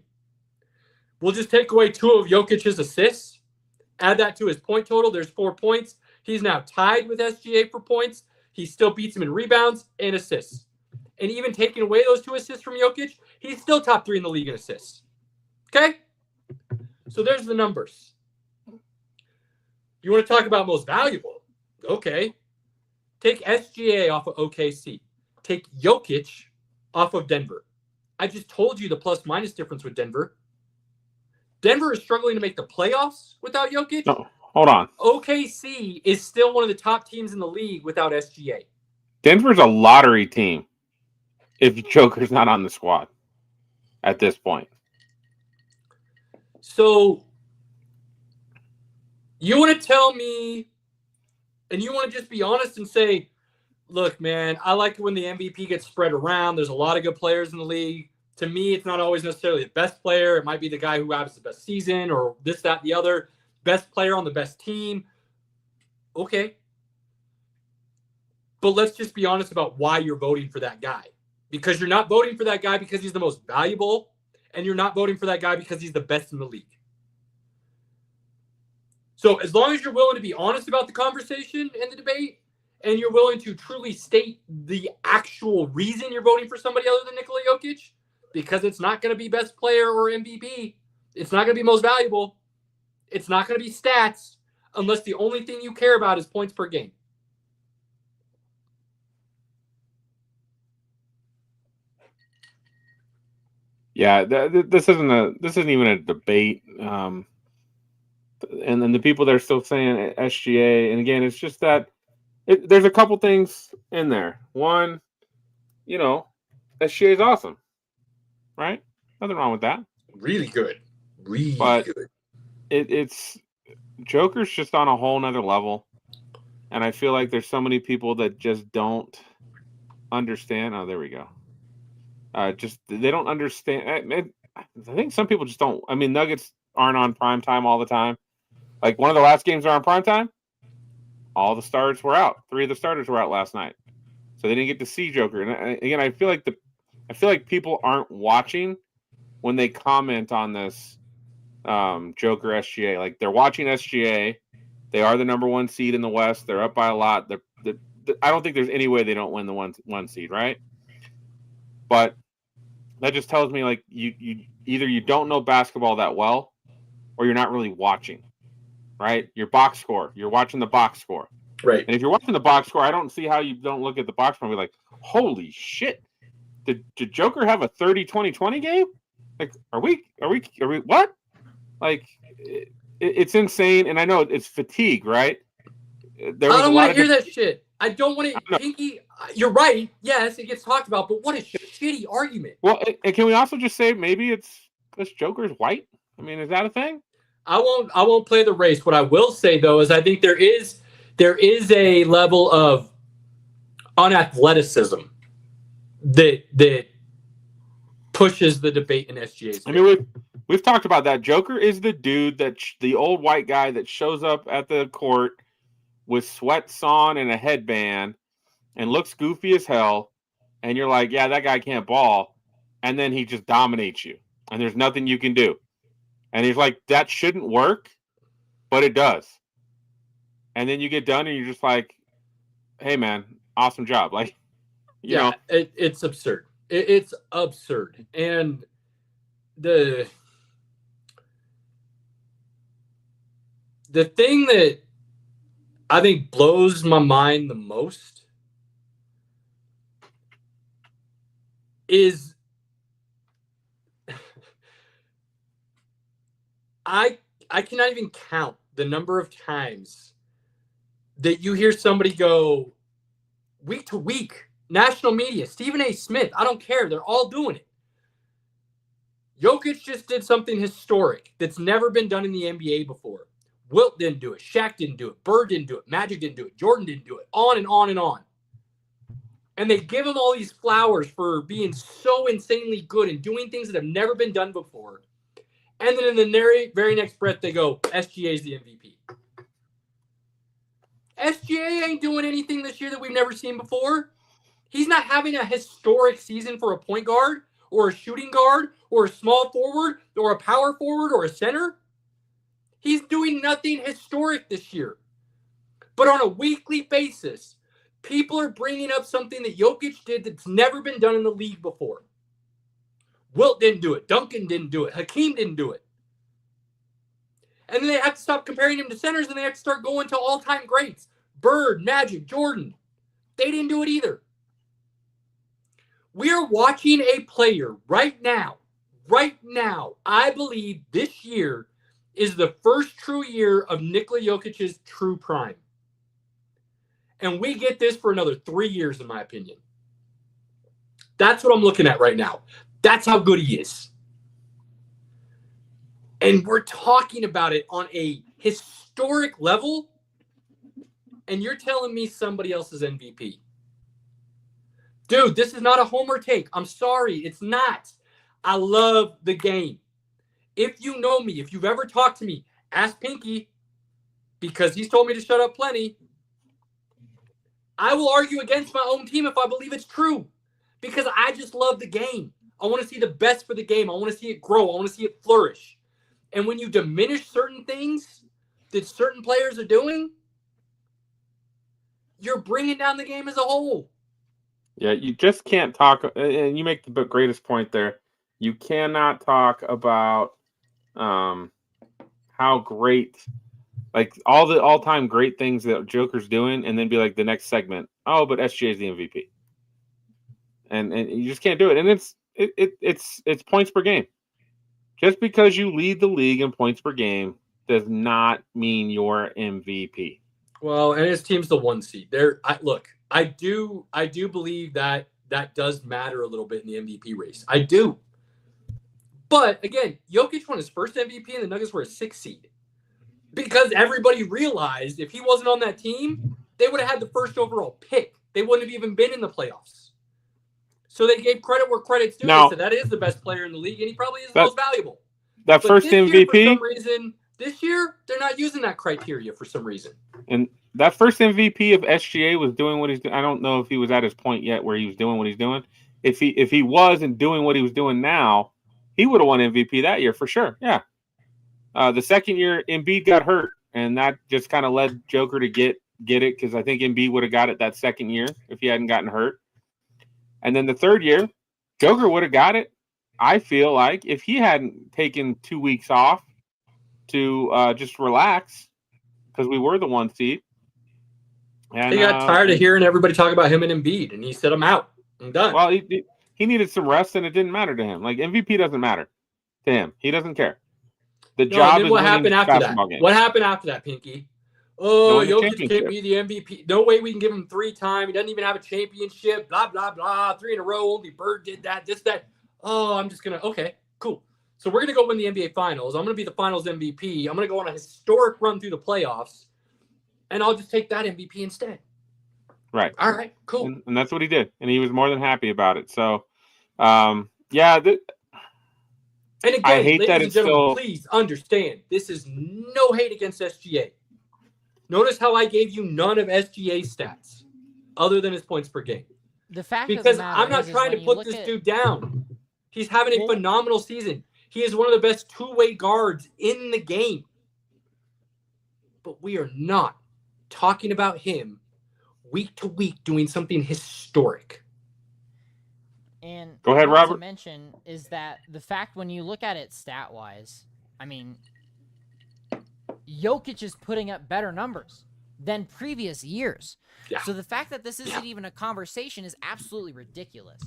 We'll just take away 2 of Jokic's assists. Add that to his point total. There's 4 points. He's now tied with SGA for points. He still beats him in rebounds and assists. And even taking away those 2 assists from Jokic, he's still top 3 in the league in assists. Okay? So there's the numbers. You want to talk about most valuable? Okay. Take SGA off of OKC. Take Jokic off of Denver. I just told you the plus-minus difference with Denver. Denver is struggling to make the playoffs without Jokic. No, hold on. OKC is still one of the top teams in the league without SGA. Denver's a lottery team if Joker's not on the squad at this point. So you want to tell me, and you want to just be honest and say, look, man, I like it when the MVP gets spread around. There's a lot of good players in the league. To me, it's not always necessarily the best player. It might be the guy who has the best season or this, that, the other. Best player on the best team. Okay. But let's just be honest about why you're voting for that guy. Because you're not voting for that guy because he's the most valuable, and you're not voting for that guy because he's the best in the league. So as long as you're willing to be honest about the conversation and the debate, and you're willing to truly state the actual reason you're voting for somebody other than Nikola Jokic, because it's not going to be best player or MVP, it's not going to be most valuable, it's not going to be stats, unless the only thing you care about is points per game. Yeah, this isn't even a debate. And then the people that are still saying SGA, and again, it's just that there's a couple things in there. One, SGA is awesome, right? Nothing wrong with that. Really good. Really good. It's Joker's just on a whole nother level. And I feel like there's so many people that just don't understand. Oh, there we go. They don't understand. I think some people just don't. I mean, Nuggets aren't on prime time all the time. Like one of the last games are on prime time. All the stars were out. 3 of the starters were out last night, so they didn't get to see Joker. And again, I feel like people aren't watching when they comment on this Joker SGA. Like they're watching SGA. They are the number 1 seed in the West. They're up by a lot. I don't think there's any way they don't win the one seed, right? But that just tells me like you either you don't know basketball that well, or you're not really watching, right? Your box score, you're watching the box score, Right. and if you're watching the box score, I don't see how you don't look at the box score and be like, holy shit, did Joker have a 30-20-20 game? Like, are we what? Like, it's insane, and I know it's fatigue, right? I don't want to hear that shit. I don't want to. Pinky, you're right. Yes, it gets talked about, but what a shitty argument. Well, and can we also just say maybe it's this Joker's white? I mean, is that a thing? I won't play the race. What I will say though is I think there is a level of unathleticism that pushes the debate in SGA's. I mean, we've talked about that. Joker is the dude the old white guy that shows up at the court with sweats on and a headband and looks goofy as hell, and you're like, yeah, that guy can't ball, and then he just dominates you, and there's nothing you can do. And he's like, that shouldn't work, but it does. And then you get done, and you're just like, hey, man, awesome job. Like, you know. It's absurd. It's absurd. And the thing that I think blows my mind the most is I cannot even count the number of times that you hear somebody go week to week, national media, Stephen A. Smith, I don't care, they're all doing it. Jokic just did something historic that's never been done in the NBA before. Wilt didn't do it. Shaq didn't do it. Bird didn't do it. Magic didn't do it. Jordan didn't do it. On and on and on. And they give him all these flowers for being so insanely good and doing things that have never been done before. And then in the very next breath, they go, SGA's the MVP. SGA ain't doing anything this year that we've never seen before. He's not having a historic season for a point guard or a shooting guard or a small forward or a power forward or a center. He's doing nothing historic this year. But on a weekly basis, people are bringing up something that Jokic did that's never been done in the league before. Wilt didn't do it. Duncan didn't do it. Hakeem didn't do it. And then they have to stop comparing him to centers, and they have to start going to all-time greats. Bird, Magic, Jordan. They didn't do it either. We are watching a player right now, I believe this year is the first true year of Nikola Jokic's true prime. And we get this for another 3 years, in my opinion. That's what I'm looking at right now. That's how good he is. And we're talking about it on a historic level, and you're telling me somebody else is MVP. Dude, this is not a homer take. I'm sorry, it's not. I love the game. If you know me, if you've ever talked to me, ask Pinky, because he's told me to shut up plenty. I will argue against my own team if I believe it's true, because I just love the game. I want to see the best for the game. I want to see it grow. I want to see it flourish. And when you diminish certain things that certain players are doing, you're bringing down the game as a whole. Yeah, you just can't talk, and you make the greatest point there. You cannot talk about how great, like all the all-time great things that Joker's doing, and then be like the next segment, oh, but SGA is the MVP, and you just can't do it. And it's points per game. Just because you lead the league in points per game does not mean you're MVP. Well, and his team's the 1 seed. I do believe that does matter a little bit in the MVP race. I do. But again, Jokic won his first MVP and the Nuggets were a 6 seed. Because everybody realized if he wasn't on that team, they would have had the first overall pick. They wouldn't have even been in the playoffs. So they gave credit where credit's due. No. They said that is the best player in the league, and he probably is the That- most valuable. That But first this year, MVP, for some reason, this year they're not using that criteria for some reason. and that first MVP of SGA was doing what he's doing. I don't know if he was at his point yet where he was doing what he's doing. If he wasn't doing what he was doing now, he would have won MVP that year for sure. Yeah. The second year, Embiid got hurt, and that just kind of led Joker to get it because I think Embiid would have got it that second year if he hadn't gotten hurt. And then the third year, Joker would have got it. I feel like if he hadn't taken 2 weeks off to just relax because we were the 1 seed. And, He got tired of hearing everybody talk about him and Embiid, and he said, "I'm out. I'm done." Well, he needed some rest, and it didn't matter to him. Like MVP doesn't matter to him. He doesn't care. The job is what winning happened after that? basketball games. What happened after that, Pinky? Oh, Winning a Jokic can't championship. be the MVP. No way we can give him 3 times. He doesn't even have a championship. Blah, blah, blah. 3 in a row. Only Bird did that. This, that. Oh, I'm just going to. Okay, cool. So we're going to go win the NBA Finals. I'm going to be the Finals MVP. I'm going to go on a historic run through the playoffs. And I'll just take that MVP instead. Right. All right, cool. And that's what he did. And he was more than happy about it. So, yeah. And again, I hate ladies that and it's gentlemen, still- please understand, this is no hate against SGA. Notice how I gave you none of SGA stats other than his points per game. The fact Because of the matter I'm not is trying when to you put look this at- dude down. He's having a Well- phenomenal season. He is one of the best two-way guards in the game. But we are not talking about him week to week doing something historic. And Go ahead, what I want Robert. to mention is that the fact when you look at it stat-wise, I mean, Jokic is putting up better numbers than previous years. Yeah. So the fact that this isn't even a conversation is absolutely ridiculous.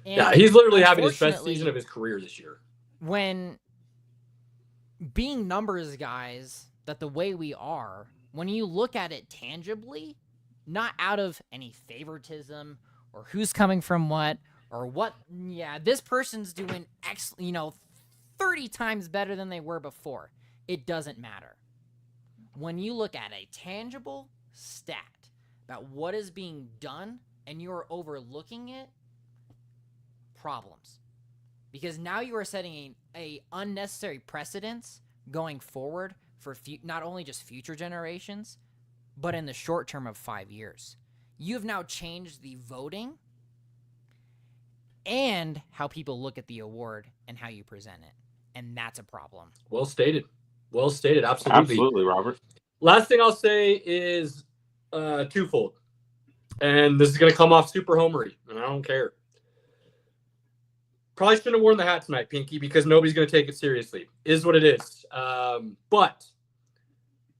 And Yeah, he's literally having his best unfortunately, season of his career this year. when being numbers guys that the way we are, when you look at it tangibly, not out of any favoritism or who's coming from what or what, yeah, this person's doing 30 times better than they were before. It doesn't matter. When you look at a tangible stat about what is being done and you're overlooking it, problems. Because now you are setting a unnecessary precedence going forward for not only just future generations, but in the short term of 5 years. You've now changed the voting and how people look at the award and how you present it. And that's a problem. Well stated. Well stated. Absolutely. Absolutely, Robert. Last thing I'll say is twofold. And this is going to come off super homery, and I don't care. Probably shouldn't have worn the hat tonight, Pinky, because nobody's going to take it seriously. Is what it is. But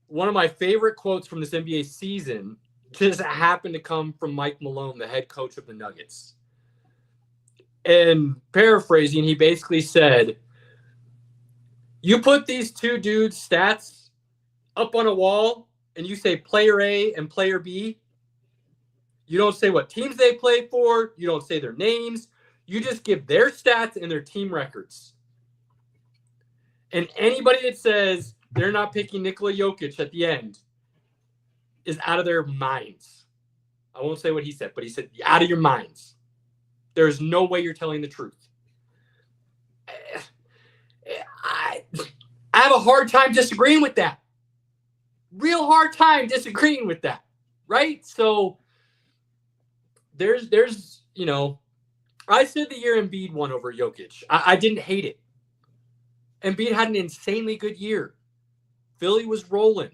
one of my favorite quotes from this NBA season just happened to come from Mike Malone, the head coach of the Nuggets. And paraphrasing, he basically said, you put these two dudes' stats up on a wall and you say player A and player B. You don't say what teams they play for. You don't say their names. You just give their stats and their team records. And anybody that says they're not picking Nikola Jokic at the end is out of their minds. I won't say what he said, but he said, out of your minds. There's no way you're telling the truth. I have a hard time disagreeing with that. Real hard time disagreeing with that. Right? So there's I said the year Embiid won over Jokic. I didn't hate it. Embiid had an insanely good year. Philly was rolling.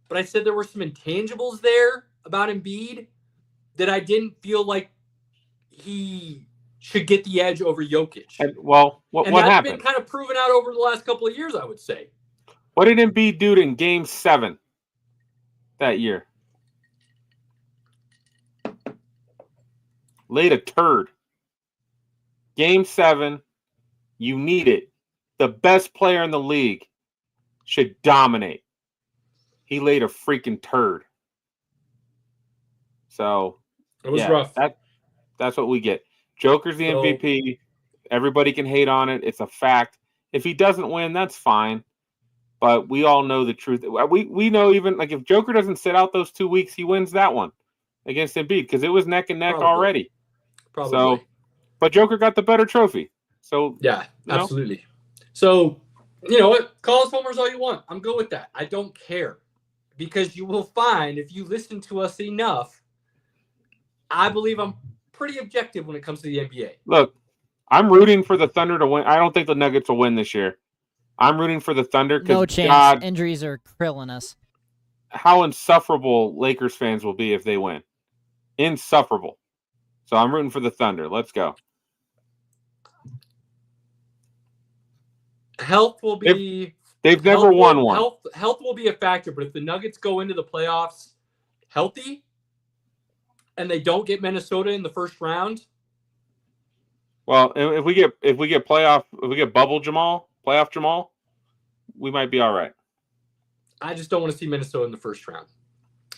But I said there were some intangibles there about Embiid that I didn't feel like he should get the edge over Jokic. And, well, what that's happened? been kind of proven out over the last couple of years, I would say. What did Embiid do in Game 7 that year? Laid a turd. Game 7, you need it. The best player in the league should dominate. He laid a freaking turd. So It was rough. That's what we get. Joker's the MVP. Everybody can hate on it. It's a fact. If he doesn't win, that's fine. But we all know the truth. We know even like if Joker doesn't sit out those 2 weeks, he wins that one against Embiid because it was neck and neck Probably. already. Probably. So But Joker got the better trophy. So Yeah, you know? absolutely. So, you know what? Call us homers all you want. I'm good with that. I don't care. Because you will find, if you listen to us enough, I believe I'm pretty objective when it comes to the NBA. Look, I'm rooting for the Thunder to win. I don't think the Nuggets will win this year. I'm rooting for the Thunder because No chance. God, Injuries are killing us. how insufferable Lakers fans will be if they win. Insufferable. So I'm rooting for the Thunder. Let's go. Health will be They've never won one. Health will be a factor, but if the Nuggets go into the playoffs healthy and they don't get Minnesota in the first round, well, if we get playoff Jamal, we might be all right. I just don't want to see Minnesota in the first round.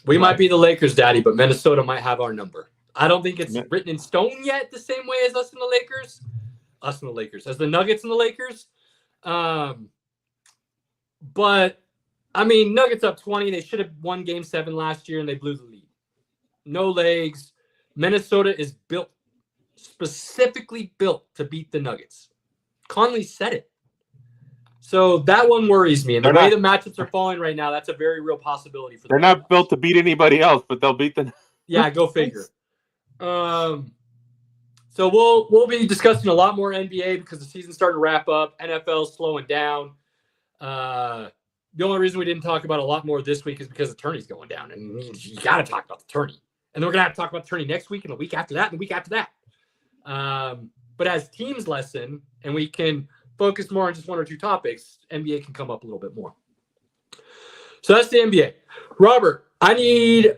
We might be the Lakers, Daddy, but Minnesota might have our number. I don't think it's written in stone yet the same way as us and the Lakers. As the Nuggets and the Lakers. But, I mean, Nuggets up 20. They should have won Game 7 last year, and they blew the lead. No legs. Minnesota is specifically built to beat the Nuggets. Conley said it. So that one worries me. And the way the matchups are falling right now, that's a very real possibility for them. They're not built to beat anybody else, but they'll beat the. Yeah, go figure. So we'll be discussing a lot more NBA because the season's starting to wrap up. NFL's slowing down. The only reason we didn't talk about a lot more this week is because the tourney's going down, and you got to talk about the tourney. And then we're gonna have to talk about the tourney next week, and the week after that, and the week after that. But as teams lessen, and we can focus more on just one or two topics, NBA can come up a little bit more. So that's the NBA. Robert, I need a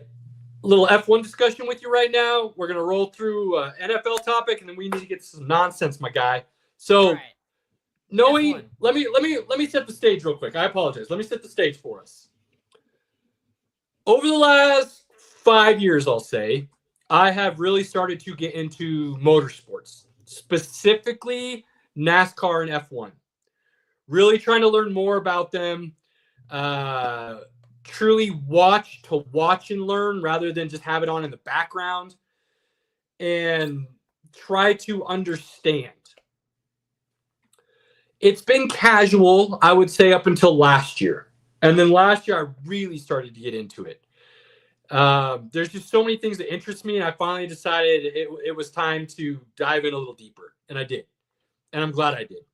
little F1 discussion with you right now. We're gonna roll through NFL topic, and then we need to get some nonsense, my guy. So, Right. knowing, F1. let me set the stage real quick. I apologize. Let me set the stage for us. Over the last 5 years, I'll say, I have really started to get into motorsports, specifically NASCAR and F1. Really trying to learn more about them. Truly watch and learn rather than just have it on in the background and try to understand. It's been casual, I would say, up until last year. And then last year, I really started to get into it. There's just so many things that interest me, and I finally decided it was time to dive in a little deeper, and I did. And I'm glad I did.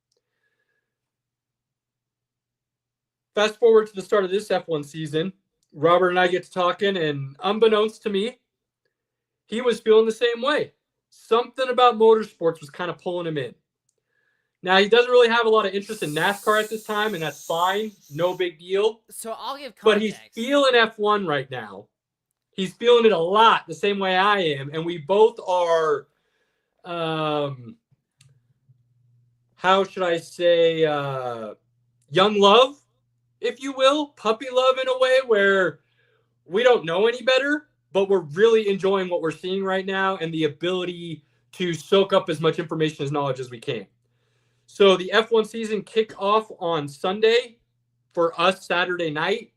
Fast forward to the start of this F1 season, Robert and I get to talking, and unbeknownst to me, he was feeling the same way. Something about motorsports was kind of pulling him in. Now, he doesn't really have a lot of interest in NASCAR at this time, and that's fine. No big deal. So I'll give context. But he's feeling F1 right now. He's feeling it a lot the same way I am. And we both are, how should I say, young love, if you will. Puppy love in a way where we don't know any better, but we're really enjoying what we're seeing right now and the ability to soak up as much information as knowledge as we can. So the F1 season kicked off on Sunday for us Saturday night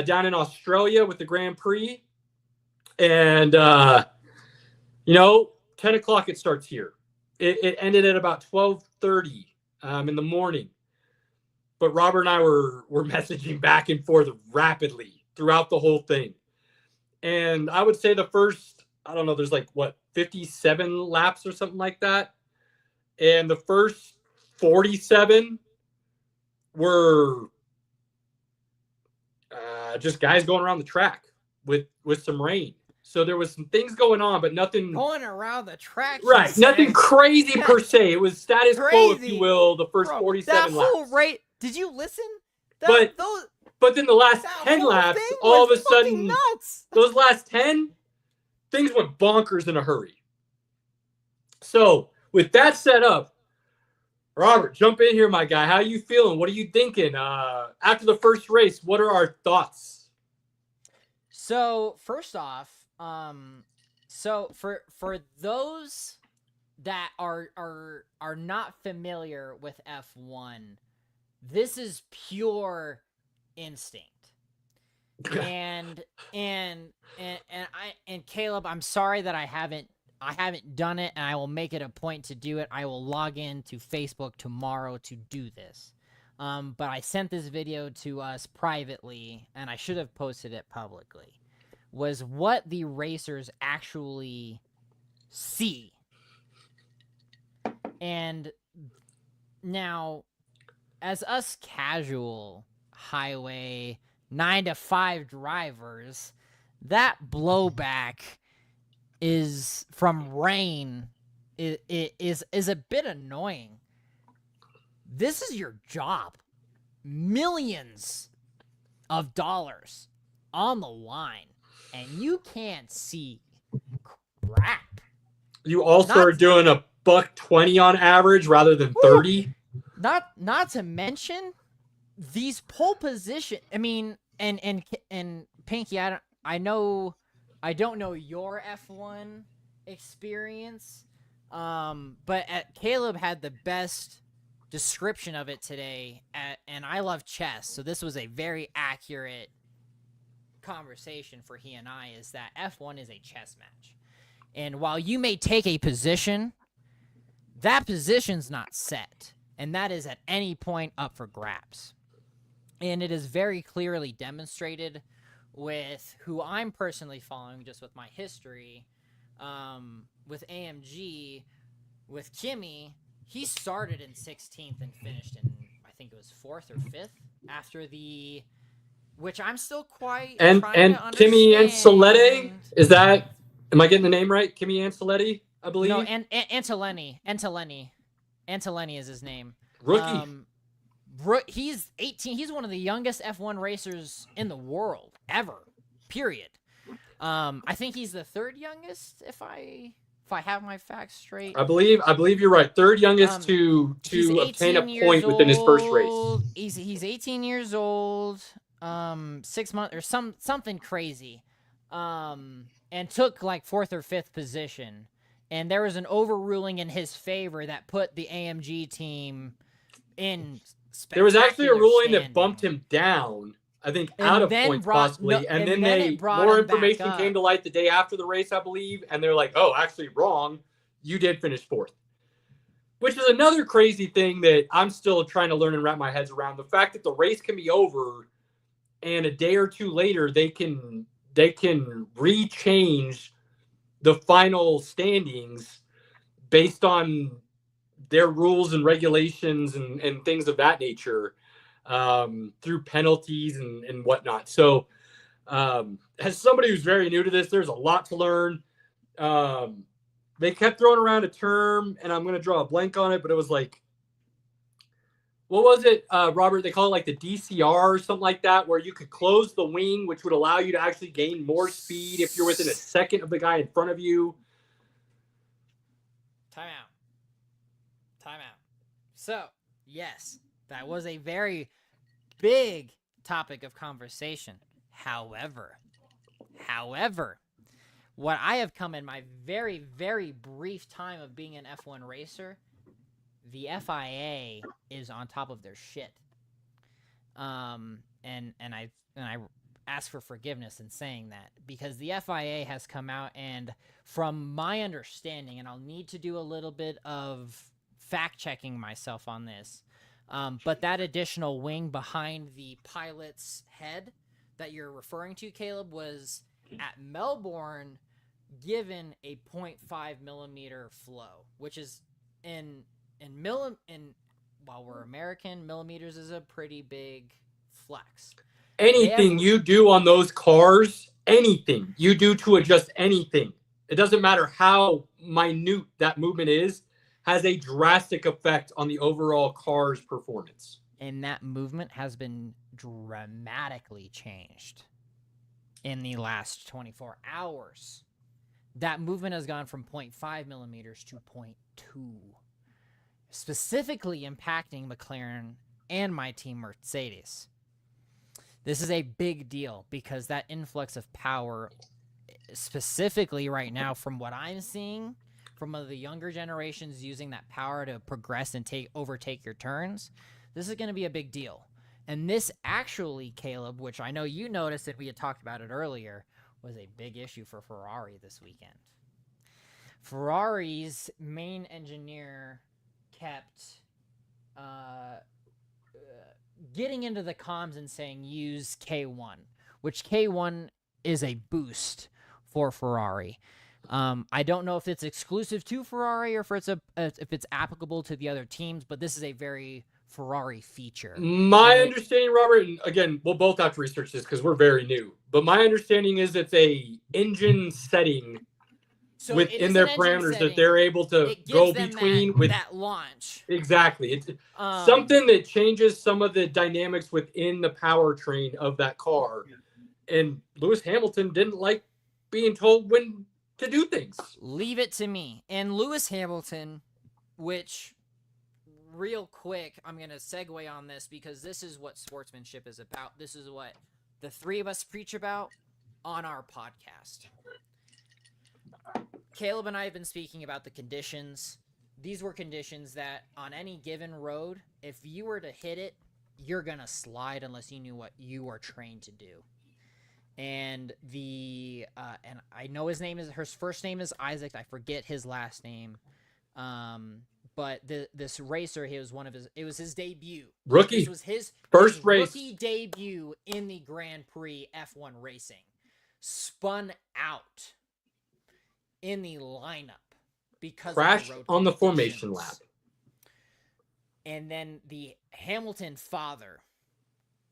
down in Australia with the Grand Prix. And, 10 o'clock it starts here. It ended at about 12:30 in the morning. But Robert and I were messaging back and forth rapidly throughout the whole thing. And I would say the first, I don't know, there's 57 laps or something like that. And the first 47 were just guys going around the track with some rain. So there was some things going on, but nothing going around the track. Right, nothing crazy per se. It was status quo, if you will. The first 47 laps. That whole rate. Did you listen? But then the last 10 laps, all of a sudden, nuts. Those last 10, things went bonkers in a hurry. So with that set up, Robert, jump in here, my guy. How are you feeling? What are you thinking? After the first race, what are our thoughts? So first off, so for those that are not familiar with F1, this is pure instinct. And Caleb, I'm sorry that I haven't I haven't done it, and I will make it a point to do it. I will log in to Facebook tomorrow to do this. But I sent this video to us privately, and I should have posted it publicly, was what the racers actually see. And now, as us casual highway 9-to-5 drivers, that blowback is from rain is a bit annoying. This is your job. Millions of dollars on the line, and you can't see crap. You also are doing a $120 on average rather than 30. Not to mention these pole position. I mean, and Pinky, I don't know your F1 experience, but Caleb had the best description of it today, and I love chess, so this was a very accurate conversation for he and I, is that F1 is a chess match. And while you may take a position, that position's not set, and that is at any point up for grabs. And it is very clearly demonstrated with who I'm personally following, just with my history, with AMG, with Kimi. He started in 16th and finished in, I think it was 4th or 5th after the, which I'm still quite and trying to Kimi understand. Ancelotti, is that, am I getting the name right? Kimi Ancelotti, I believe. No, Antolini is his name. Rookie. He's 18. He's one of the youngest F1 racers in the world ever. Period. I think he's the third youngest, if I have my facts straight. I believe you're right. Third youngest to obtain a point within his first race. He's 18 years old. 6 months or something crazy. And took like 4th or 5th position. And there was an overruling in his favor that put the AMG team in. There was actually a ruling standing. that bumped him down, I think, And out of then points brought- possibly. no, and and then then they it brought more him back information up. came to light the day after the race, I believe, and they're like, "Oh, actually, wrong. You did finish 4th," which is another crazy thing that I'm still trying to learn and wrap my head around. The fact that the race can be over, and a day or two later they can rechange the final standings based on their rules and regulations and things of that nature, through penalties and whatnot. So as somebody who's very new to this, there's a lot to learn. They kept throwing around a term, and I'm going to draw a blank on it, but it was like, what was it, Robert? They call it like the DCR or something like that, where you could close the wing, which would allow you to actually gain more speed if you're within a second of the guy in front of you. Time out. So, yes, that was a very big topic of conversation. However, what I have come in my very, very brief time of being an F1 racer, the FIA is on top of their shit. And I ask for forgiveness in saying that, because the FIA has come out, and from my understanding, and I'll need to do a little bit of fact checking myself on this, but that additional wing behind the pilot's head that you're referring to, Caleb, was at Melbourne given a 0.5 millimeter flow, which is in while we're American, millimeters is a pretty big flex. Anything you do on those cars, anything you do to adjust anything, it doesn't matter how minute that movement is, has a drastic effect on the overall car's performance. And that movement has been dramatically changed in the last 24 hours. That movement has gone from 0.5 millimeters to 0.2, specifically impacting McLaren and my team Mercedes. This is a big deal because that influx of power, specifically right now, from what I'm seeing, from the younger generations using that power to progress and overtake your turns, this is going to be a big deal. And this actually, Caleb, which I know you noticed and we had talked about it earlier, was a big issue for Ferrari this weekend. Ferrari's main engineer kept getting into the comms and saying use K1, which K1 is a boost for Ferrari. I don't know if it's exclusive to Ferrari or if it's applicable to the other teams, but this is a very Ferrari feature. My understanding, Robert, and again, we'll both have to research this because we're very new, but my understanding is it's a engine setting within their parameters that they're able to go between with that launch. Exactly. It's something that changes some of the dynamics within the powertrain of that car. And Lewis Hamilton didn't like being told when to do things. Leave it to me. And Lewis Hamilton, which real quick, I'm going to segue on this because this is what sportsmanship is about. This is what the three of us preach about on our podcast. Caleb and I have been speaking about the conditions. These were conditions that on any given road, if you were to hit it, you're going to slide unless you knew what you are trained to do. And and I know his first name is Isaac. I forget his last name. But this racer, it was his debut. Rookie. This was his first race. Rookie debut in the Grand Prix F1 racing. Spun out in the lineup because crashed of the road on the conditions. formation lap. And then the Hamilton father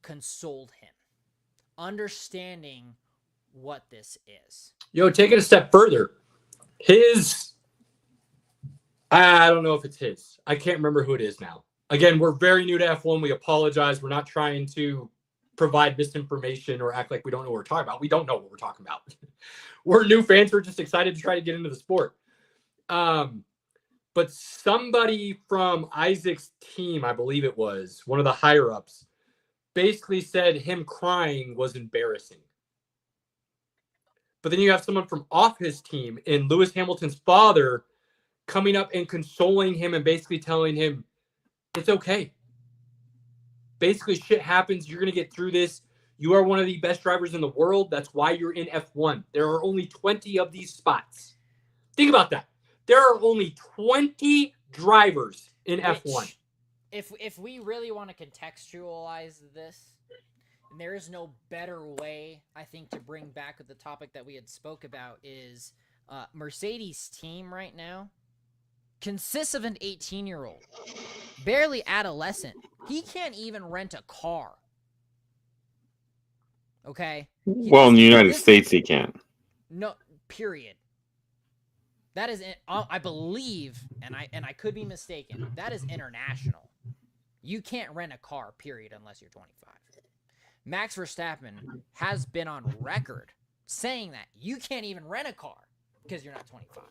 consoled him, understanding what this is. Take it a step further. I don't know if it's his. I can't remember who it is now. Again, we're very new to F1. We apologize. We're not trying to provide misinformation or act like we don't know what we're talking about. We don't know what we're talking about. We're new fans. We're just excited to try to get into the sport. But somebody from Isaac's team, I believe it was, one of the higher-ups, basically said him crying was embarrassing. But then you have someone from off his team, and Lewis Hamilton's father, coming up and consoling him and basically telling him, it's okay. Basically, shit happens. You're going to get through this. You are one of the best drivers in the world. That's why you're in F1. There are only 20 of these spots. Think about that. There are only 20 drivers in F1. If we really want to contextualize this, and there is no better way, I think, to bring back the topic that we had spoke about is Mercedes' team right now consists of an 18-year-old, barely adolescent. He can't even rent a car. Okay? Well, in the United States, he can. No, period. That is, I believe, and I could be mistaken, that is international. You can't rent a car, period, unless you're 25. Max Verstappen has been on record saying that you can't even rent a car because you're not 25.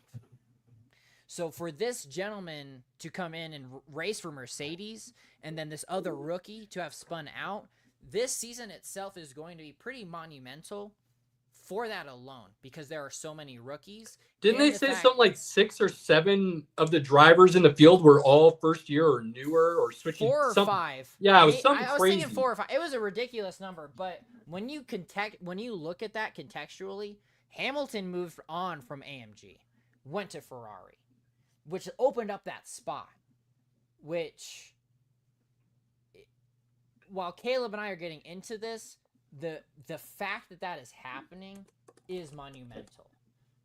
So for this gentleman to come in and race for Mercedes and then this other rookie to have spun out, this season itself is going to be pretty monumental for that alone because there are so many rookies. Didn't they say something like 6 or 7 of the drivers in the field were all first year or newer or switching? 4 or 5. Yeah, it was something crazy. I was thinking 4 or 5. It was a ridiculous number, but when you look at that contextually, Hamilton moved on from AMG, went to Ferrari, which opened up that spot, which, while Caleb and I are getting into this, the fact that is happening is monumental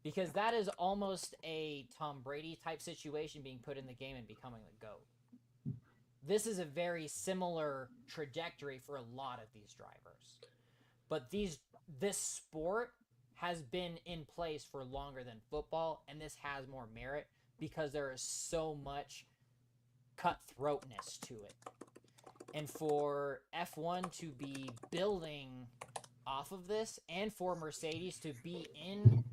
because that is almost a Tom Brady type situation being put in the game and becoming the GOAT. This is a very similar trajectory for a lot of these drivers, but this sport has been in place for longer than football, and this has more merit because there is so much cutthroatness to it. And for F1 to be building off of this, and for Mercedes to be in,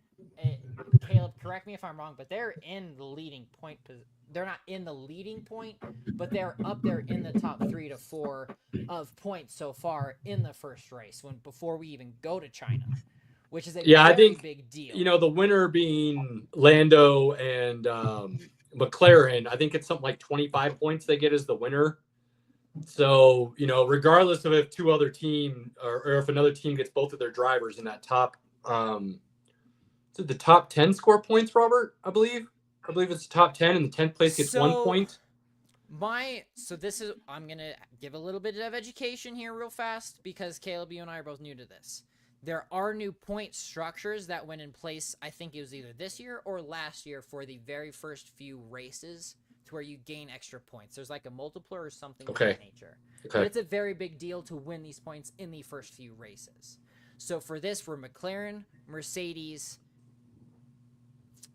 Caleb, correct me if I'm wrong, but they're in the leading point. They're not in the leading point, but they're up there in the top 3 to 4 of points so far in the first race before we even go to China, which is a very big deal. The winner being Lando and McLaren, I think it's something like 25 points they get as the winner. So, regardless of if two other team or if another team gets both of their drivers in that top Is it the top 10 score points, Robert? I believe it's the top 10, and the 10th place gets 1 point. I'm gonna give a little bit of education here real fast, because Caleb, you and I are both new to this. There are new point structures that went in place, I think it was either this year or last year, for the very first few races, to where you gain extra points. There's like a multiplier or something of that nature. Okay. But it's a very big deal to win these points in the first few races. So for McLaren, Mercedes,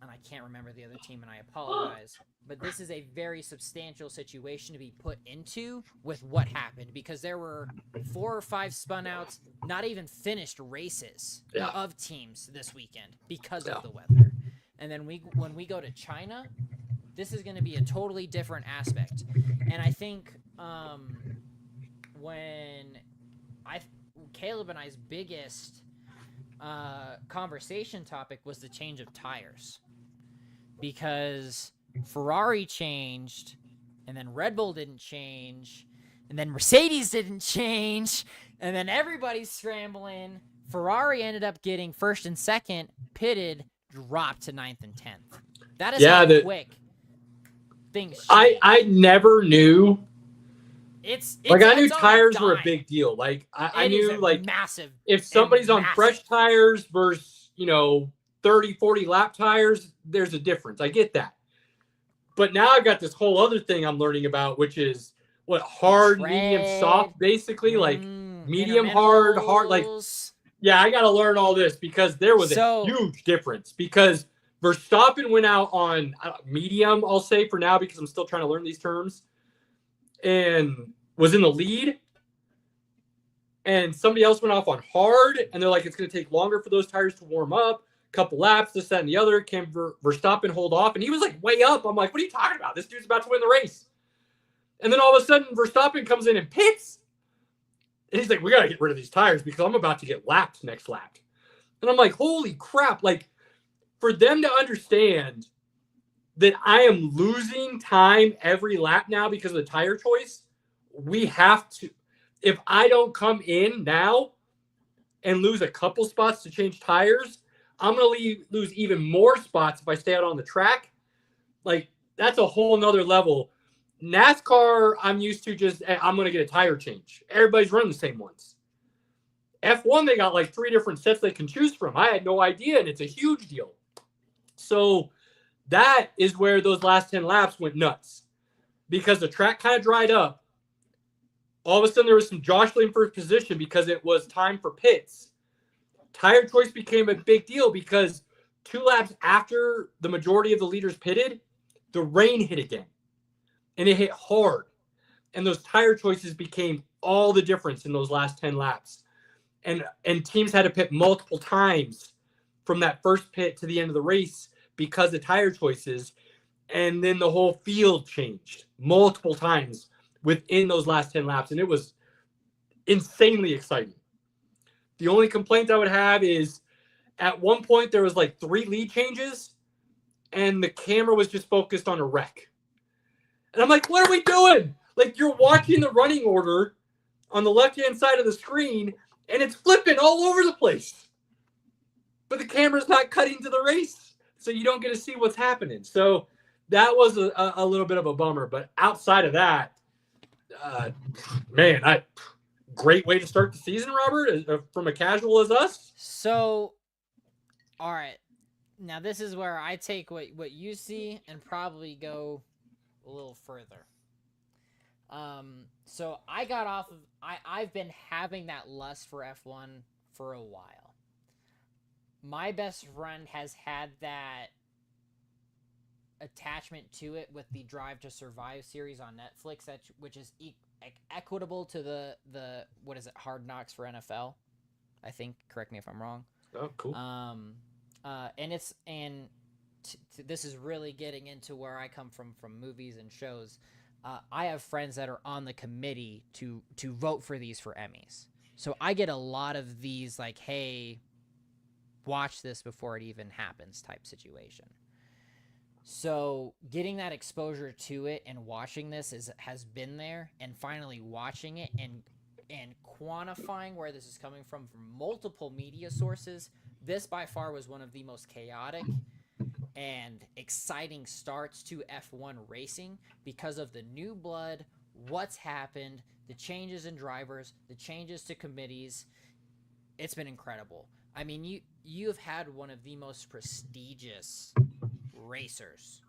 and I can't remember the other team, and I apologize, but this is a very substantial situation to be put into with what happened, because there were 4 or 5 spun outs, not even finished races of teams this weekend because of the weather. And then when we go to China, this is going to be a totally different aspect. And I think Caleb and I's biggest conversation topic was the change of tires, because Ferrari changed, and then Red Bull didn't change, and then Mercedes didn't change, and then everybody's scrambling. Ferrari ended up getting first and second, pitted, dropped to 9th and 10th. That is how quick things change. I never knew. It's I knew tires were a big deal. Like I knew, like, massive. If somebody's on fresh tires versus 30, 40 lap tires, there's a difference. I get that. But now I've got this whole other thing I'm learning about, which is what hard, medium, soft, basically, like medium, hard, like, yeah, I got to learn all this, because there was a huge difference, because Verstappen went out on medium, I'll say for now, because I'm still trying to learn these terms, and was in the lead, and somebody else went off on hard, and they're like, it's going to take longer for those tires to warm up, couple laps, this, that, and the other. Can Verstappen hold off? And he was like way up. I'm like, what are you talking about? This dude's about to win the race. And then all of a sudden, Verstappen comes in and pits. And he's like, we got to get rid of these tires, because I'm about to get lapped next lap. And I'm like, holy crap. Like, for them to understand that I am losing time every lap now because of the tire choice, we have to. If I don't come in now and lose a couple spots to change tires, I'm going to lose even more spots if I stay out on the track. Like, that's a whole nother level. NASCAR, I'm used to just, I'm going to get a tire change. Everybody's running the same ones. F1, they got like 3 different sets they can choose from. I had no idea, and it's a huge deal. So that is where those last 10 laps went nuts, because the track kind of dried up. All of a sudden, there was some jostling for position because it was time for pits. Tire choice became a big deal, because 2 laps after the majority of the leaders pitted, the rain hit again, and it hit hard. And those tire choices became all the difference in those last 10 laps. And teams had to pit multiple times from that first pit to the end of the race because of tire choices. And then the whole field changed multiple times within those last 10 laps. And it was insanely exciting. The only complaint I would have is, at one point there was like 3 lead changes, and the camera was just focused on a wreck. And I'm like, what are we doing? Like, you're watching the running order on the left-hand side of the screen, and it's flipping all over the place. But the camera's not cutting to the race, so you don't get to see what's happening. So that was a little bit of a bummer. But outside of that, great way to start the season, Robert, from a casual as us. So, all right. Now, this is where I take what you see and probably go a little further. So I got off of, I've been having that lust for F1 for a while. My best friend has had that attachment to it with the Drive to Survive series on Netflix, which is equitable to the what is it, Hard Knocks for NFL, I think. Correct me if I'm wrong. Oh, cool. This is really getting into where I come from movies and shows. I have friends that are on the committee to vote for these for Emmys, so I get a lot of these like, hey, watch this before it even happens type situation. So getting that exposure to it and watching this has been there, and finally watching it and quantifying where this is coming from multiple media sources this by far was one of the most chaotic and exciting starts to F1 racing because of the new blood, what's happened, the changes in drivers, the changes to committees. It's been incredible. I mean, you've had one of the most prestigious racers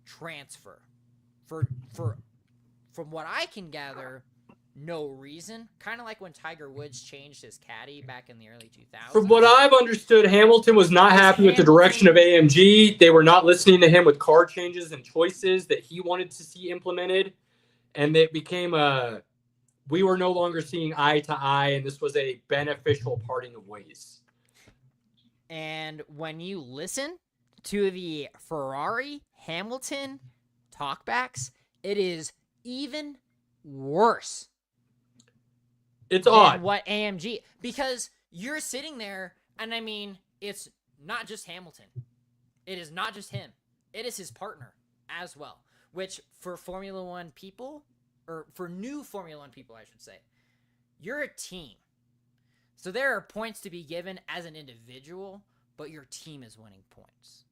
transfer for from what I can gather, no reason. Kind of like when Tiger Woods changed his caddy back in the early 2000s. From what I've understood, Hamilton was not happy with the direction of AMG. They were not listening to him with car changes and choices that he wanted to see implemented. And it became we were no longer seeing eye to eye, and this was a beneficial parting of ways. And when you listen to the Ferrari Hamilton talkbacks, it is even worse. It's odd. What AMG, because you're sitting there, and I mean, it's not just Hamilton. It is not just him. It is his partner as well, which for Formula One people, or for new Formula One people, I should say, you're a team. So there are points to be given as an individual, but your team is winning points.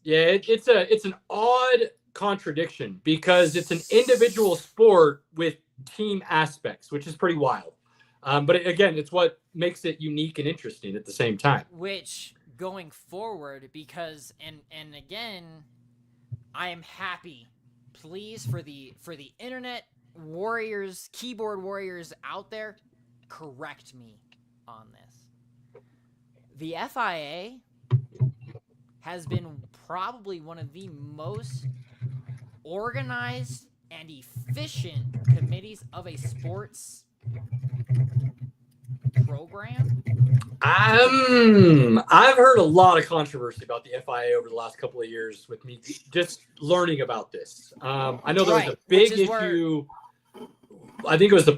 Yeah, it's an odd contradiction because it's an individual sport with team aspects, which is pretty wild. But again, it's what makes it unique and interesting at the same time. Which going forward, because and again, I am happy. Please, for the internet warriors, keyboard warriors out there, correct me on this. The FIA has been probably one of the most organized and efficient committees of a sports program. I've heard a lot of controversy about the FIA over the last couple of years with me just learning about this. I know there was a big issue. I think it was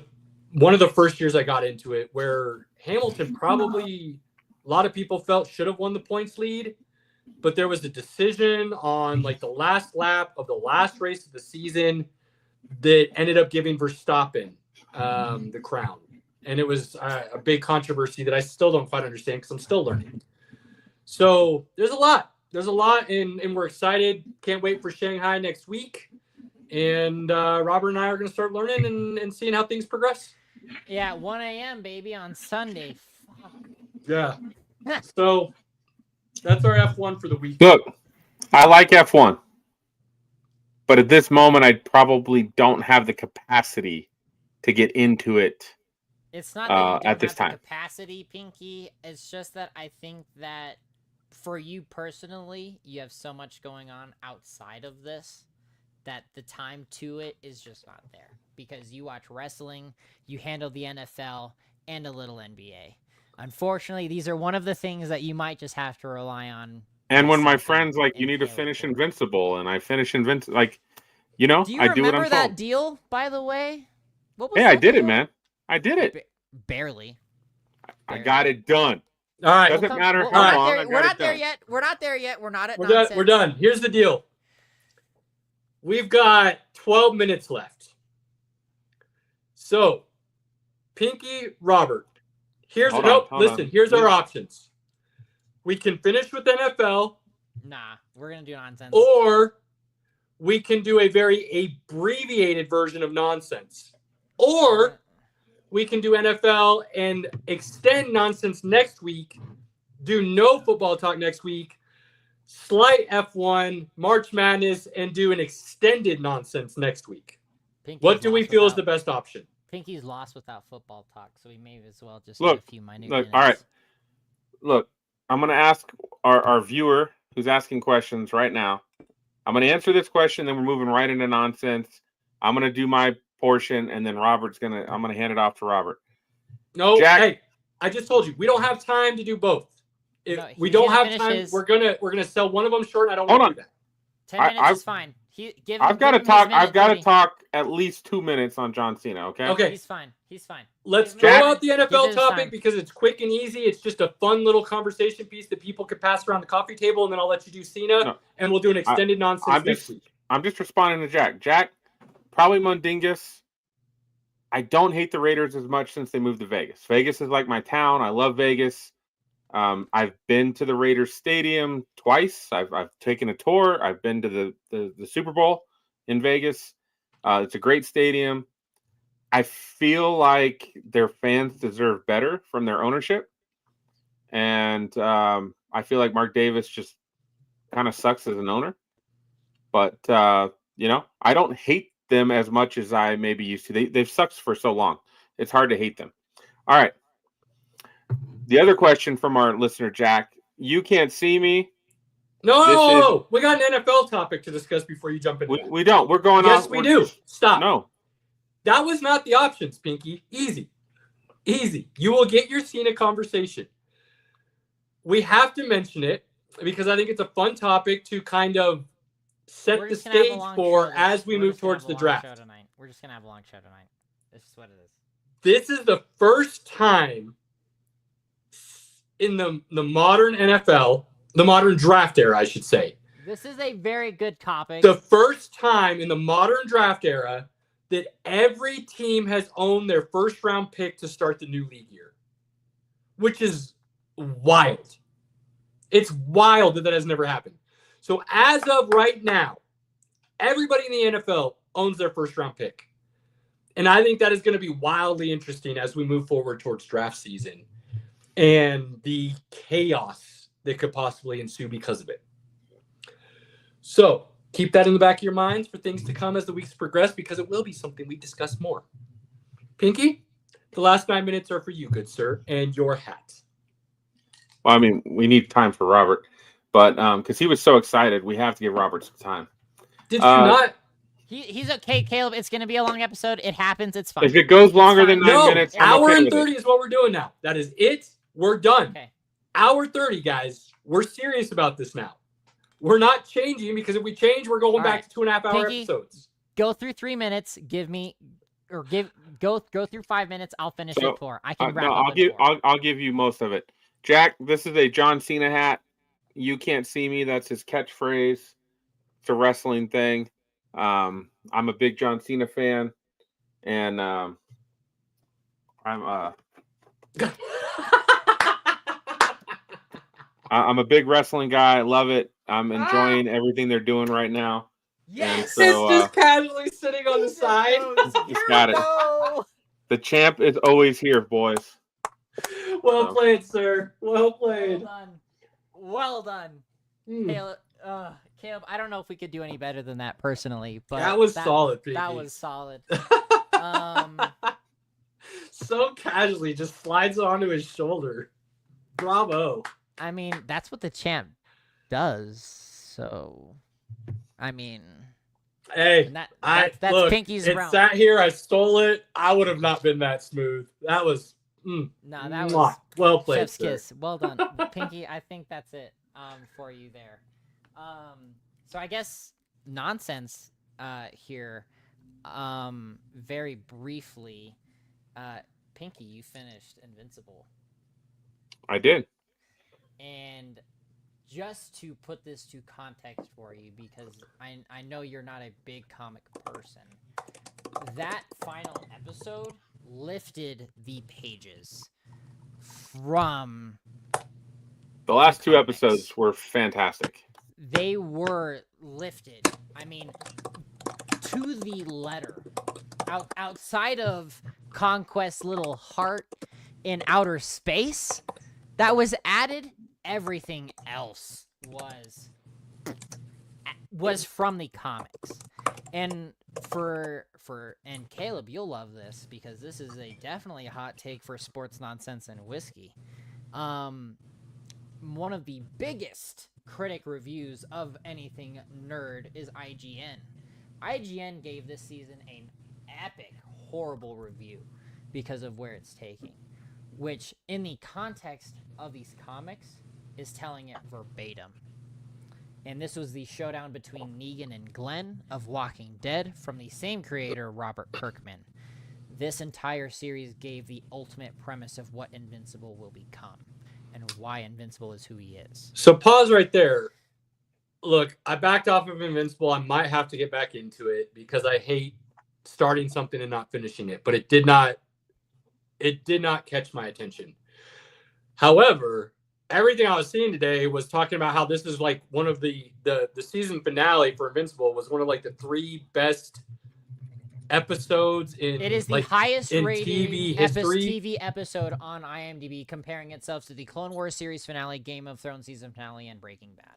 one of the first years I got into it where Hamilton probably a lot of people felt should have won the points lead, but there was a decision on like the last lap of the last race of the season that ended up giving Verstappen the crown. And it was a big controversy that I still don't quite understand because I'm still learning. So there's a lot. And we're excited. Can't wait for Shanghai next week. And Robert and I are going to start learning and seeing how things progress. Yeah, 1 a.m., baby, on Sunday. Fuck. Yeah. So that's our F1 for the week. Look, I like F1. But at this moment, I probably don't have the capacity to get into it. It's not that you don't at this have time. The capacity, Pinky. It's just that I think that for you personally, you have so much going on outside of this that the time to it is just not there. Because you watch wrestling, you handle the NFL, and a little NBA. Unfortunately, these are one of the things that you might just have to rely on. And when my friends like, you need to finish Invincible, and I finish Invincible, like, you know, do you I do what I'm remember that told. deal, by the way? What was Yeah, I that did it, deal? man. I did it. Barely. I got it done. All right. Doesn't matter We're how not long. there, I got we're it not there done. yet. We're not there yet. We're not at We're nonsense. done. We're done. Here's the deal. We've got 12 minutes left. So, Pinky, Robert, here's Hold listen, on. here's our options. We can finish with NFL, Nah, we're gonna do nonsense. or we can do a very abbreviated version of nonsense. Or we can do NFL and extend nonsense next week, do no football talk next week, slight F1, March Madness, and do an extended nonsense next week. Pinky's What do we lost feel is without- the best option? Pinky's lost without football talk, so we may as well just Look, get a few minute Look, minutes. all right. Look, I'm going to ask our viewer who's asking questions right now. I'm going to answer this question, then we're moving right into nonsense. I'm going to do my portion, and then I'm going to hand it off to Robert. No, Jack- hey, I just told you, we don't have time to do both. If No, we he's don't gonna have finish time, his- we're gonna sell one of them short, and I don't Hold want to do that. 10 minutes I've- is fine. I've got to talk. I've got to talk at least 2 minutes on John Cena. Okay. Okay. He's fine. He's fine. Let's Give throw him- out the give NFL his topic time. because it's quick and easy. It's just a fun little conversation piece that people could pass around the coffee table, and then I'll let you do Cena, No. and we'll do an extended nonsense next week. I'm just responding to Jack. Jack, probably Mundingus. I don't hate the Raiders as much since they moved to Vegas. Vegas is like my town. I love Vegas. I've been to the Raiders Stadium twice. I've taken a tour. I've been to the Super Bowl in Vegas. It's a great stadium. I feel like their fans deserve better from their ownership. And I feel like Mark Davis just kind of sucks as an owner. But, I don't hate them as much as I maybe used to. They've sucked for so long. It's hard to hate them. All right. The other question from our listener, Jack, you can't see me. No, we got an NFL topic to discuss before you jump in. We don't. We're going on. Yes, we do. Stop. No. That was not the options, Pinky. Easy. You will get your Cena conversation. We have to mention it because I think it's a fun topic to kind of set the stage for as we move towards the draft. We're just going to have a long show tonight. This is what it is. This is the first time in the modern NFL, the modern draft era, I should say. This is a very good topic. The first time in the modern draft era that every team has owned their first round pick to start the new league year, which is wild. It's wild that has never happened. So as of right now, everybody in the NFL owns their first round pick. And I think that is going to be wildly interesting as we move forward towards draft season and the chaos that could possibly ensue because of it. So keep that in the back of your minds for things to come as the weeks progress, because it will be something we discuss more. Pinky, the last 9 minutes are for you, good sir, and your hat. Well, I mean, we need time for Robert, but because he was so excited, we have to give Robert some time. Did you not? He's okay, Caleb. It's going to be a long episode. It happens. It's fine. If it goes longer than 9 minutes, I'm hour okay and with 30 it. is what we're doing now. That is it. We're done. Okay. Hour 30, guys. We're serious about this now. We're not changing, because if we change, we're going back to 2.5 hour Pinky, episodes. Go through 3 minutes. Go through 5 minutes. I'll finish it 4. I can wrap up. I'll give you most of it. Jack, this is a John Cena hat. You can't see me. That's his catchphrase. It's a wrestling thing. I'm a big John Cena fan, and I'm I'm a big wrestling guy. I love it. I'm enjoying everything they're doing right now. Yes, so, it's just casually sitting on the side. Just got it. The champ is always here, boys. Well played, sir. Well played. Well done. Caleb, I don't know if we could do any better than that personally, but that was solid. Pinky. That was solid. So casually, just slides onto his shoulder. Bravo. I mean, that's what the champ does. So, I mean, hey, that's look, Pinky's it realm. sat here. I stole it. I would have not been that smooth. That was that was well played. Chef's kiss. Well done, Pinky. I think that's it for you there. So I guess nonsense here. Very briefly, Pinky, you finished Invincible. I did. And just to put this to context for you, because I know you're not a big comic person, that final episode lifted the pages from the last 2 episodes were fantastic. They were lifted. I mean, to the letter. Outside of Conquest's little heart in outer space that was added, everything else was from the comics. And and Caleb, you'll love this, because this is definitely a hot take for sports nonsense and whiskey. One of the biggest critic reviews of anything nerd is IGN. IGN gave this season an epic, horrible review because of where it's taking, which in the context of these comics is telling it verbatim. And this was the showdown between Negan and Glenn of Walking Dead from the same creator, Robert Kirkman. This entire series gave the ultimate premise of what Invincible will become and why Invincible is who he is. So pause right there. Look, I backed off of Invincible. I might have to get back into it because I hate starting something and not finishing it, but it did not catch my attention. However, everything I was seeing today was talking about how this is like one of the season finale for Invincible was one of like the 3 best episodes in It is the like highest in rated TV history. TV episode on IMDb, comparing itself to the Clone Wars series finale, Game of Thrones season finale, and Breaking Bad.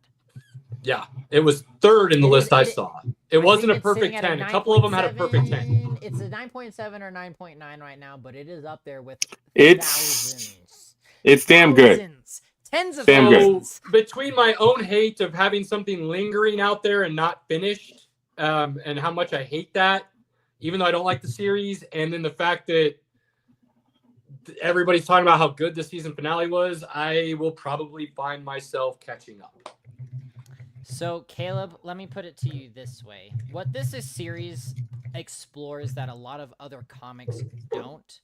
Yeah, it was 3rd in the list I saw. It wasn't a perfect 10. A couple of them had a perfect 10. It's a 9.7 or 9.9 right now, but it is up there with It's damn good. thousands, tens of Damn good. thousands. So between my own hate of having something lingering out there and not finished, and how much I hate that, even though I don't like the series, and then the fact that everybody's talking about how good the season finale was, I will probably find myself catching up. So, Caleb, let me put it to you this way. What this series explores that a lot of other comics don't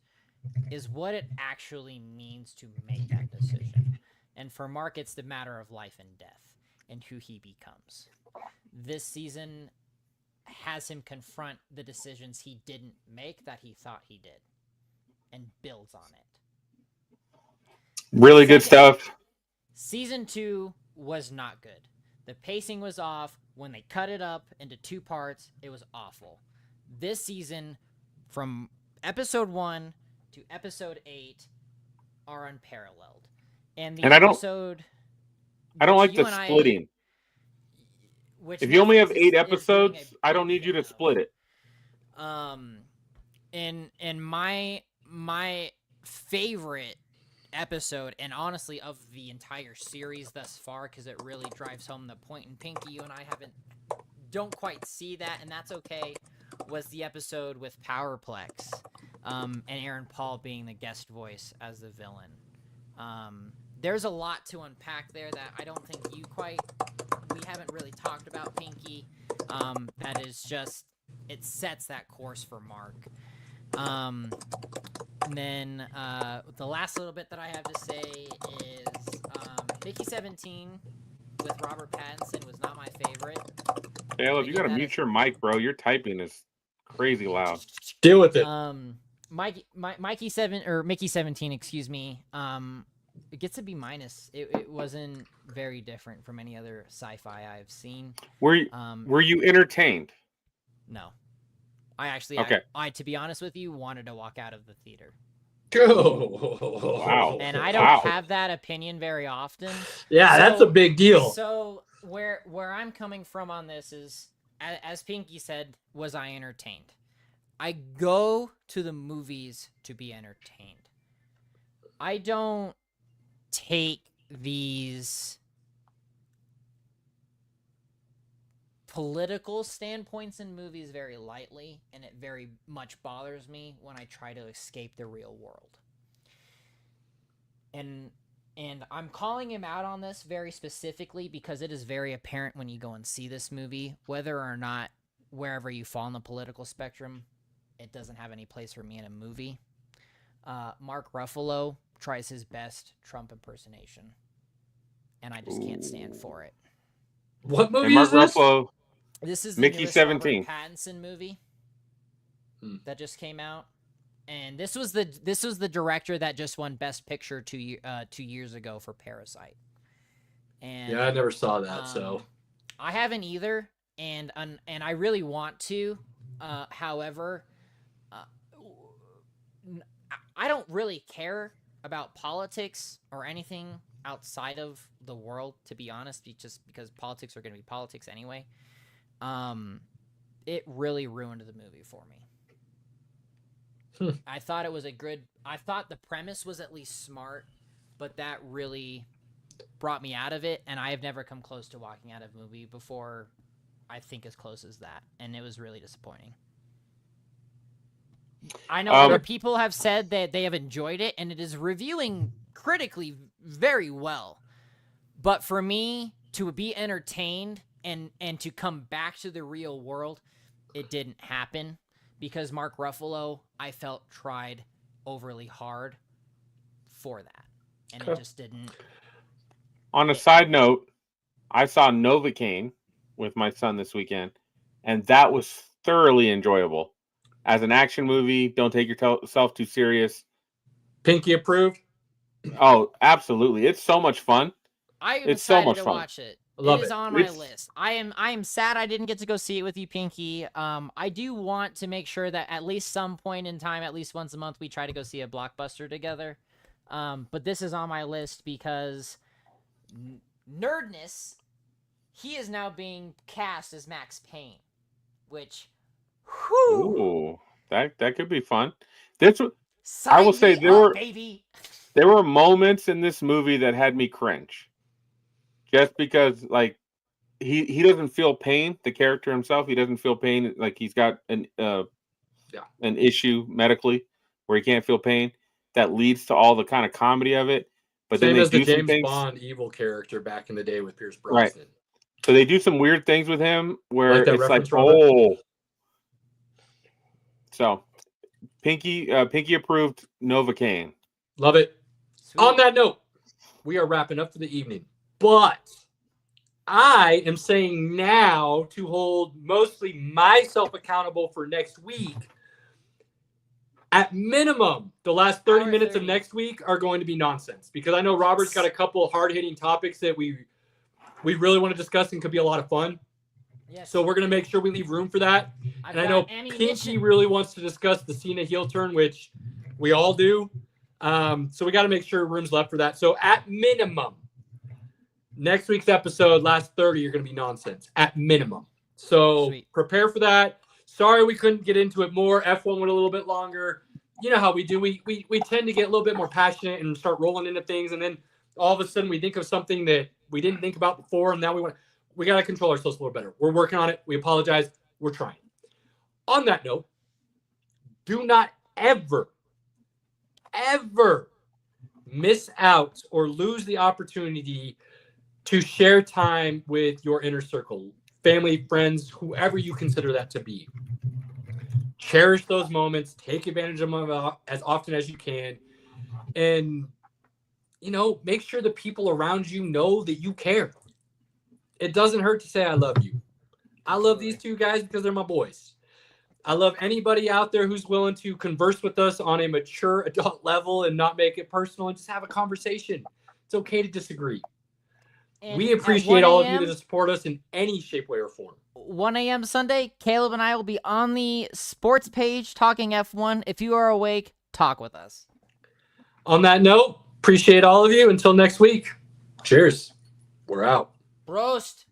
is what it actually means to make that decision. And for Mark, it's the matter of life and death and who he becomes. This season has him confront the decisions he didn't make that he thought he did and builds on it. Really good stuff. Season 2 was not good. The pacing was off. When they cut it up into 2 parts, it was awful. This season, from episode 1 to episode 8, are unparalleled. And I don't episode, like the splitting. If you only have 8 episodes, I don't need you to split it. And my favorite episode, and honestly of the entire series thus far, because it really drives home the point, and Pinky, you and I don't quite see that, and that's okay, was the episode with Powerplex, and Aaron Paul being the guest voice as the villain. There's a lot to unpack there that I don't think we haven't really talked about, Pinky. That is just, it sets that course for Mark. And then the last little bit that I have to say is Mickey 17 with Robert Pattinson was not my favorite. Caleb, you gotta mute your mic, bro. Your typing is crazy loud. Deal with it. Mickey 17, excuse me. It gets a B-. It wasn't very different from any other sci-fi I've seen. Were you entertained? No. I actually, okay. I to be honest with you, wanted to walk out of the theater. Wow. And I don't have that opinion very often. Yeah, so, that's a big deal. So where I'm coming from on this is, as Pinky said, was I entertained? I go to the movies to be entertained. I don't take these political standpoints in movies very lightly, and it very much bothers me when I try to escape the real world. And I'm calling him out on this very specifically because it is very apparent when you go and see this movie, whether or not wherever you fall on the political spectrum, it doesn't have any place for me in a movie. Mark Ruffalo tries his best Trump impersonation, and I just can't stand for it. What movie is this? Ruffalo, this is the Mickey 17 Robert Pattinson movie that just came out, and this was the director that just won Best Picture 2 years ago for Parasite. And yeah, I never saw that, so I haven't either, and I really want to. However, I don't really care about politics or anything outside of the world, to be honest, just because politics are going to be politics anyway. It really ruined the movie for me. I thought it was I thought the premise was at least smart, but that really brought me out of it, and I have never come close to walking out of a movie before, I think, as close as that, and it was really disappointing. I know other people have said that they have enjoyed it, and it is reviewing critically very well. But for me, to be entertained and to come back to the real world, it didn't happen because Mark Ruffalo, I felt, tried overly hard for that, and it just didn't. On a side note, I saw Novocaine with my son this weekend, and that was thoroughly enjoyable. As an action movie, don't take yourself too serious. Pinky approved? Oh, absolutely. It's so much fun. I'm It's so excited much to fun. watch it. Love It is it. on my It's- list. I am sad I didn't get to go see it with you, Pinky. I do want to make sure that at least some point in time, at least once a month, we try to go see a blockbuster together. But this is on my list because Nerdness, he is now being cast as Max Payne, which, whew, Ooh, that could be fun. This sign will say me there up, were- baby. there were moments in this movie that had me cringe, just because like he doesn't feel pain. The character himself, he doesn't feel pain. Like he's got an issue medically where he can't feel pain. That leads to all the kind of comedy of it. But Same then they as the do some James things. Bond evil character back in the day with Pierce Right. Brosnan. So they do some weird things with him where Like that it's like, reference, Robert? oh. So, Pinky approved Novocaine. Love it. Sweet. On that note, we are wrapping up for the evening. But I am saying now to hold mostly myself accountable for next week. At minimum, the last 30 Hour minutes 30. of next week are going to be nonsense because I know Robert's got a couple hard-hitting topics that we really want to discuss and could be a lot of fun. Yes. So we're going to make sure we leave room for that. I've And I know got Pinky ammunition. really wants to discuss the Cena heel turn, which we all do. So we got to make sure room's left for that. So at minimum, next week's episode, last 30, are going to be nonsense at minimum. So Sweet. prepare for that. Sorry we couldn't get into it more. F1 went a little bit longer. You know how we do. We tend to get a little bit more passionate and start rolling into things, and then all of a sudden we think of something that we didn't think about before, and now we got to control ourselves a little better. We're working on it. We apologize. We're trying. On that note, do not ever miss out or lose the opportunity to share time with your inner circle, family, friends, whoever you consider that to be. Cherish those moments. Take advantage of them as often as you can. And, make sure the people around you know that you care. It doesn't hurt to say I love you. I love these two guys because they're my boys. I love anybody out there who's willing to converse with us on a mature adult level and not make it personal and just have a conversation. It's okay to disagree. And We at appreciate 1 all of you a.m. that support us in any shape, way, or form. 1 a.m. Sunday, Caleb and I will be on the sports page talking F1. If you are awake, talk with us. On that note, appreciate all of you. Until next week, cheers. We're out. Roast.